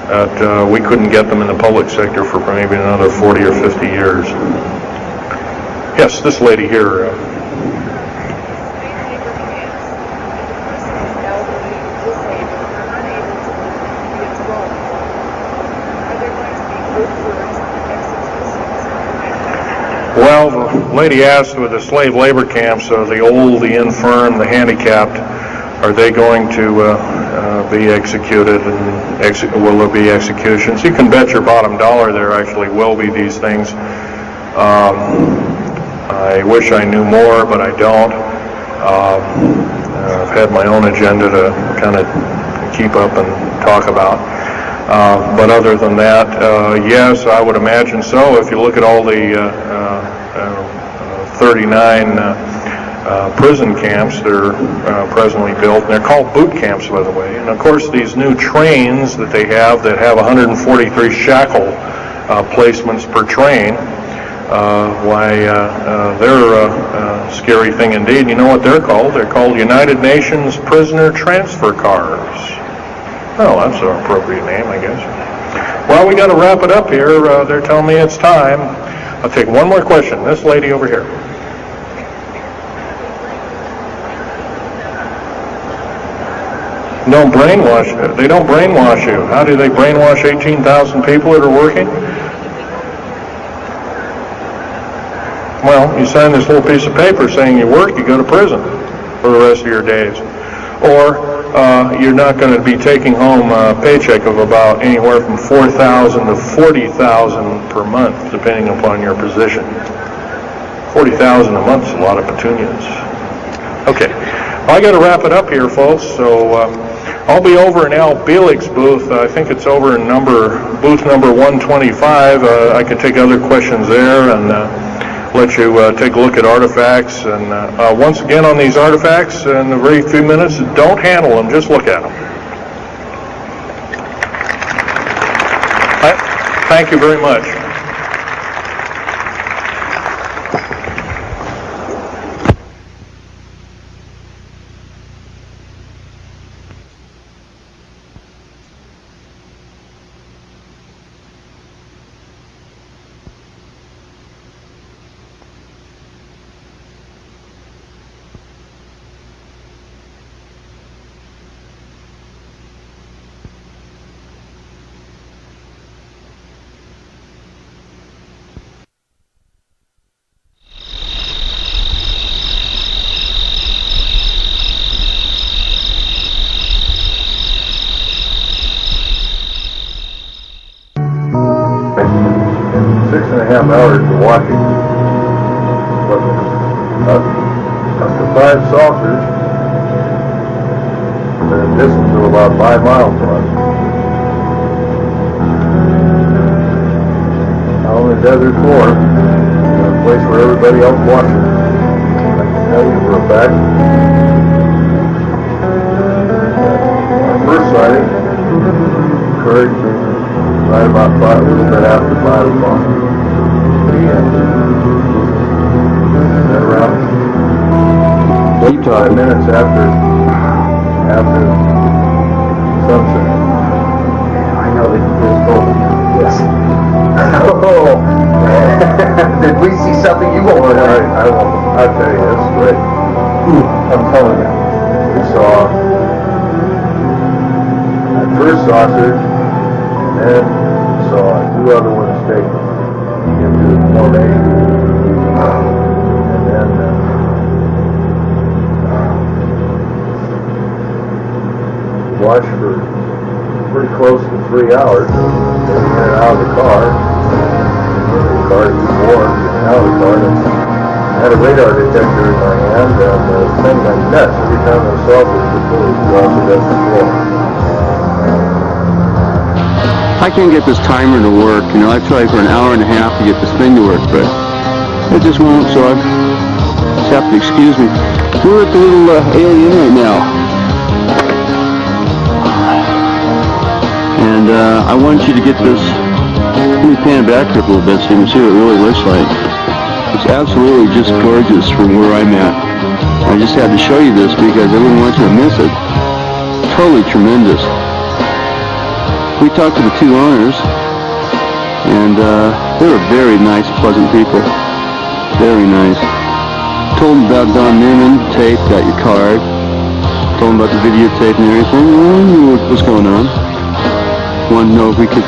that we couldn't get them in the public sector for maybe another 40 or 50 years. Yes, this lady here. Well, the lady asked with the slave labor camps, the old, the infirm, the handicapped, are they going to be executed, and will there be executions? You can bet your bottom dollar there actually will be these things. I wish I knew more, but I don't. I've had my own agenda to kind of keep up and talk about. But other than that, yes, I would imagine so. If you look at all the 39 prison camps that are presently built, and they're called boot camps, by the way. And of course, these new trains that they have that have 143 shackle placements per train, they're a scary thing indeed. You know what they're called? They're called United Nations Prisoner Transfer Cars. Oh, that's an appropriate name, I guess. Well, we got to wrap it up here. They're telling me it's time. I'll take one more question. This lady over here. Don't brainwash. They don't brainwash you. How do they brainwash 18,000 people that are working? Well, you sign this little piece of paper saying you work, you go to prison for the rest of your days. Or you're not going to be taking home a paycheck of about anywhere from $4,000 to $40,000 per month, depending upon your position. $40,000 a month is a lot of petunias. Okay, well, I got to wrap it up here, folks. So I'll be over in Al Bielig's booth. I think it's over in booth number 125. I can take other questions there and let you take a look at artifacts. And once again on these artifacts, in a very few minutes, don't handle them, just look at them. Thank you very much. Hours of watching, up to 5 saucers, at a distance of about 5 miles from us. Out on the desert floor, a place where everybody else watches. I can tell you for a fact. Our first sighting occurred right about a little bit after 5 o'clock. Around 45 minutes after sunset. I know that you just told me. Yes. Oh, did we see something you won't know? I won't. I'll tell you this, but I'm telling you, we saw that first saucer, and then saw 2 other ones taken into the formation, and then watched for pretty close to 3 hours. Then we went out of the car. The car was warm, getting out of the car. And I had a radar detector in my hand, and the thing went nuts every time I saw it before it dropped it at the floor. I can't get this timer to work. You know, I've tried for an hour and a half to get this thing to work, but it just won't, so I just have to excuse me. We're at the little Alien right now. And I want you to get this, let me pan it back here a little bit so you can see what it really looks like. It's absolutely just gorgeous from where I'm at. I just had to show you this because I wouldn't want you to miss it. Totally tremendous. We talked to the 2 owners, and they were very nice, pleasant people. Very nice. Told them about Don Newman, tape, got your card. Told them about the videotape and everything. Well, we knew what was going on. Wanted to know if we could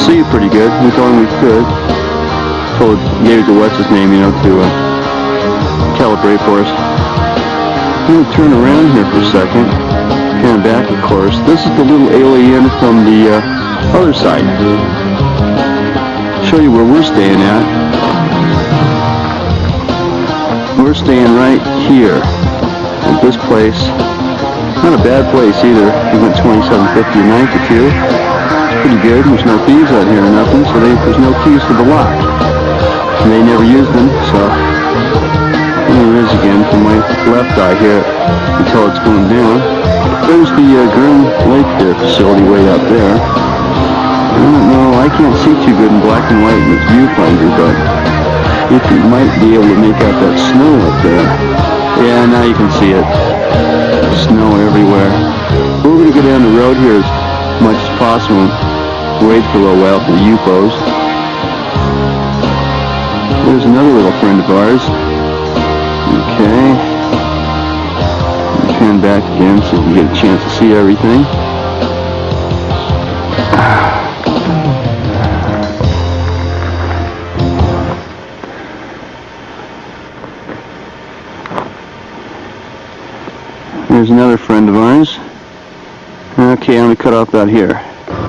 see you pretty good. We told them we could. gave it to what's his name, you know, to calibrate for us. I'm going to turn around here for a second. Pan back, of course. This is the little alien from the other side. Show you where we're staying at. We're staying right here at this place. Not a bad place either. We went $27.50 a night to two. It's pretty good. There's no thieves out here or nothing, so there's no keys to the lock. And they never used them, so there it is again from my left eye here until it's going down. There's the Groom Lake facility way up there. I don't know, I can't see too good in black and white in this viewfinder, but if you might be able to make out that snow up there. Yeah, now you can see it. Snow everywhere. We're going to go down the road here as much as possible. Wait for a little while for the UFOs. There's another little friend of ours. Okay. Turn back again so we get a chance to see everything. There's another friend of ours. Okay, I'm going to cut off that here.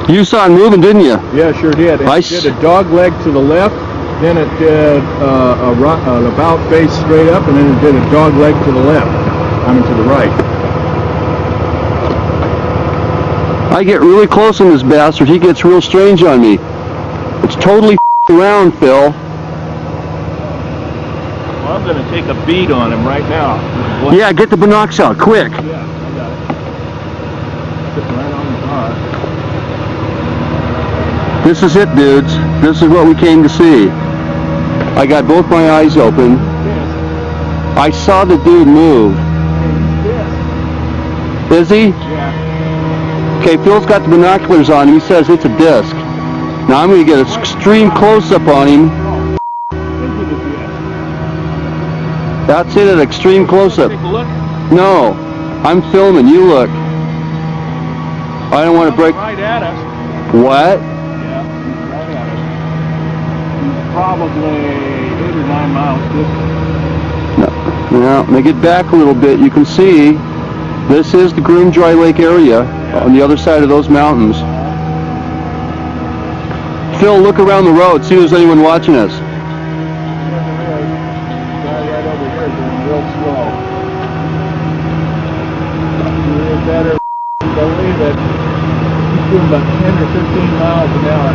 You saw it moving, didn't you? Yeah, sure did. It did a dog leg to the left, then it did an about face straight up, and then it did a dog leg to the left. I mean to the right. I get really close on this bastard. He gets real strange on me. It's totally around, Phil. Well, I'm going to take a bead on him right now. Yeah, get the binocs out, quick. Yeah, I got it. Sitting right on the car. This is it, dudes. This is what we came to see. I got both my eyes open. I saw the dude move. Is he? Yeah. Okay, Phil's got the binoculars on him. He says it's a disc. Now I'm going to get an extreme close-up on him. That's it, an extreme close-up. Take a look. No, I'm filming. You look. I don't want to break. Right at us. What? Yeah, he's right at us. He's probably 8 or 9 miles distant. No. Now, they get back a little bit. You can see this is the Groom Dry Lake area on the other side of those mountains. Phil, look around the road. See if there's anyone watching us. Real slow. You better believe it. He's doing about 10 or 15 miles an hour.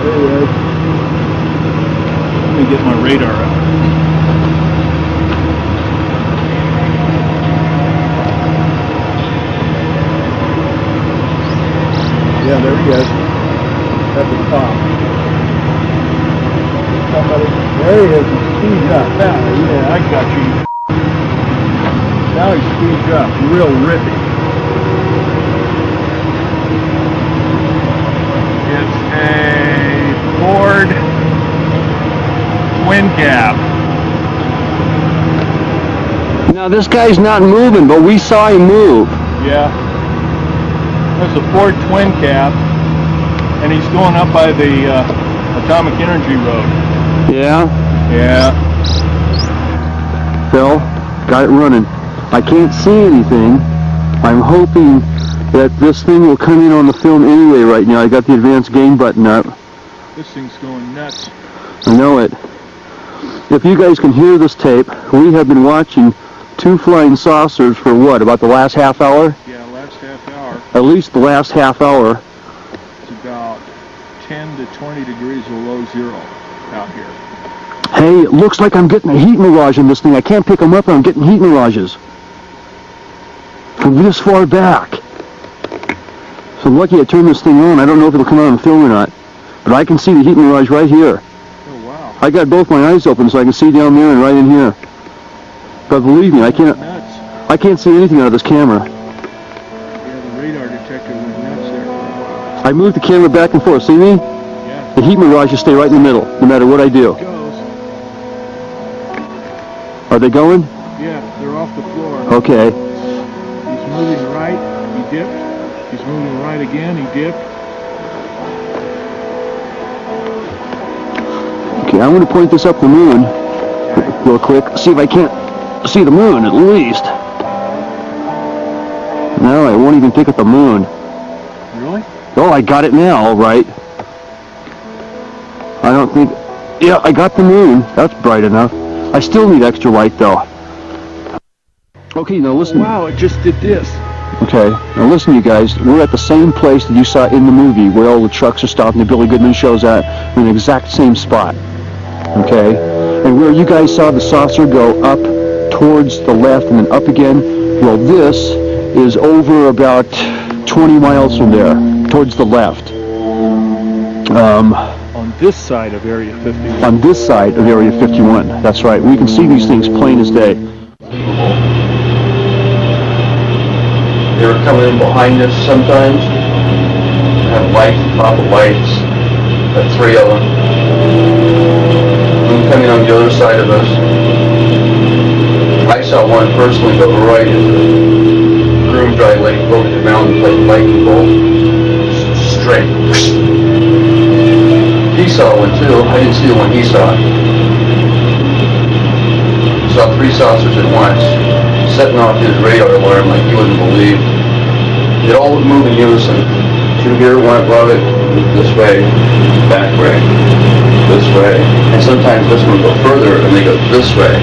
There he is. Let me get my radar out. Yeah, there he is. At the top. Somebody, there he is. He speeds up. Now, yeah, I got you. Now he speeds up. Real rippy. It's a Ford twin cab. Now this guy's not moving, but we saw him move. Yeah. There's a Ford twin cab, and he's going up by the Atomic Energy Road. Yeah? Yeah. Phil, got it running. I can't see anything. I'm hoping that this thing will come in on the film anyway right now. I got the advanced gain button up. This thing's going nuts. I know it. If you guys can hear this tape, we have been watching two flying saucers for what, about the last half hour? Yeah, last half hour. At least the last half hour. It's about 10 to 20 degrees below zero out here. Hey, it looks like I'm getting a heat mirage in this thing. I can't pick them up and I'm getting heat mirages. From this far back. So I'm lucky I turned this thing on. I don't know if it'll come out on film or not. But I can see the heat mirage right here. Oh, wow. I got both my eyes open so I can see down there and right in here. But believe me, I can't see anything out of this camera. Yeah, the radar detector went nuts there. I moved the camera back and forth. See me? Yeah. The heat mirages stay right in the middle, no matter what I do. It goes. Are they going? Yeah, they're off the floor. Okay. He's moving right, he dipped. He's moving right again, he dipped. Okay, I'm going to point this up the moon real quick. See if I can't see the moon at least. No, I won't even pick up the moon. Really? Oh, I got it now, all right. I don't think... Yeah, I got the moon. That's bright enough. I still need extra light, though. Okay, now listen. Wow, it just did this. Okay, now listen, you guys. We're at the same place that you saw in the movie where all the trucks are stopped and the Billy Goodman show's at. We're in the exact same spot. Okay? And where you guys saw the saucer go up towards the left and then up again, well, this is over about 20 miles from there, towards the left. On this side of Area 51. On this side of Area 51. That's right. We can see these things plain as day. They were coming in behind us sometimes. Have lights, top of lights. Got 3 of them. And coming on the other side of us. I saw one personally go right into the groom dry lake, over the mountain, like lightning bolt. Straight. He saw one too. I didn't see the one he saw. Saw 3 saucers at once, setting off his radar alarm like you wouldn't believe. It all would move in unison. 2 here, 1 above it, this way, back way, this way. And sometimes this one would go further and they go this way.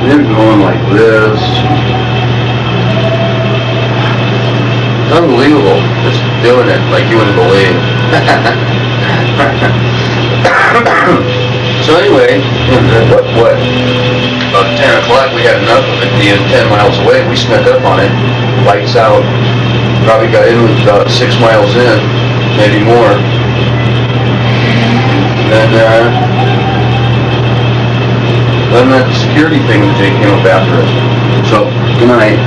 They're going like this. It's unbelievable, just doing it like you wouldn't believe. So anyway, what? About 10 o'clock we had enough of it being 10 miles away. We snuck up on it, lights out. Probably got in about 6 miles in, maybe more. And then that security thing came up after us. So, good night.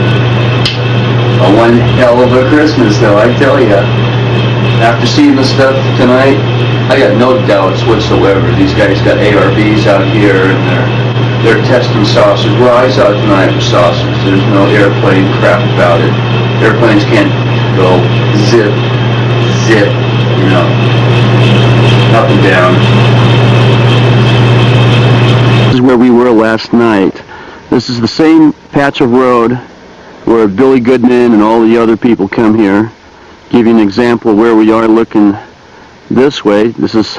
One hell of a Christmas though, I tell ya. After seeing this stuff tonight, I got no doubts whatsoever. These guys got ARBs out here and they're testing saucers. Well, I saw tonight was saucers. There's no airplane crap about it. Airplanes can't go zip, zip, you know, up and down. This is where we were last night. This is the same patch of road where Billy Goodman and all the other people come here. Give you an example of where we are looking this way. This is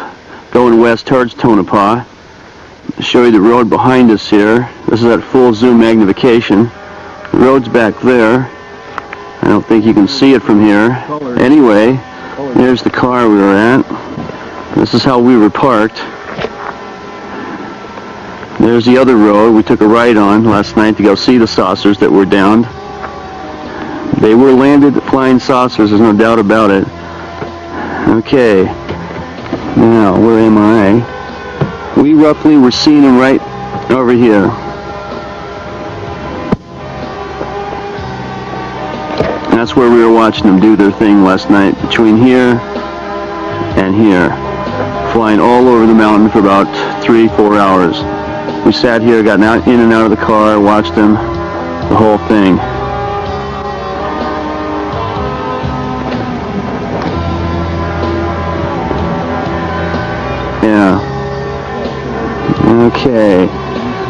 going west towards Tonopah. Show you the road behind us here. This is at full zoom magnification. The road's back there. I don't think you can see it from here. Anyway, there's the car we were at. This is how we were parked. There's the other road we took a ride on last night to go see the saucers that were downed. They were landed flying saucers, there's no doubt about it. Okay, now where am I? We roughly were seeing them right over here. And that's where we were watching them do their thing last night, between here and here. Flying all over the mountain for about 3-4 hours. We sat here, got in and out of the car, watched them, the whole thing. Yeah. Okay.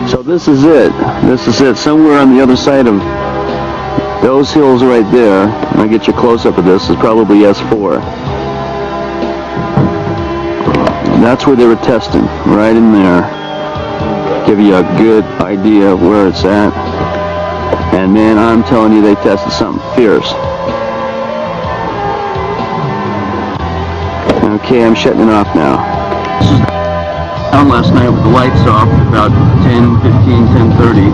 So this is it. This is it. Somewhere on the other side of those hills right there, and I'll get you a close-up of this, is probably S4. And that's where they were testing, right in there. Give you a good idea of where it's at. And man, I'm telling you, they tested something fierce. Okay, I'm shutting it off now. Down last night with the lights off about 10:15, 10:30.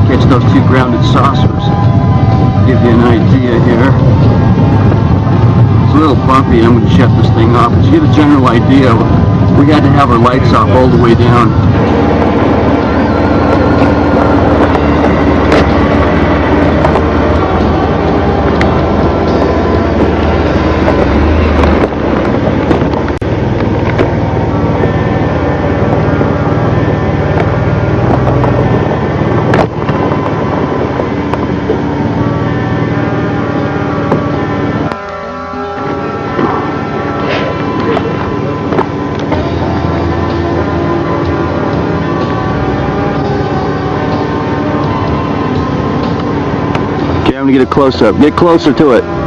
Catch those 2 grounded saucers. Give you an idea here. It's a little bumpy. I'm going to shut this thing off. But to get a general idea, we had to have our lights off all the way down. to get a close-up. Get closer to it.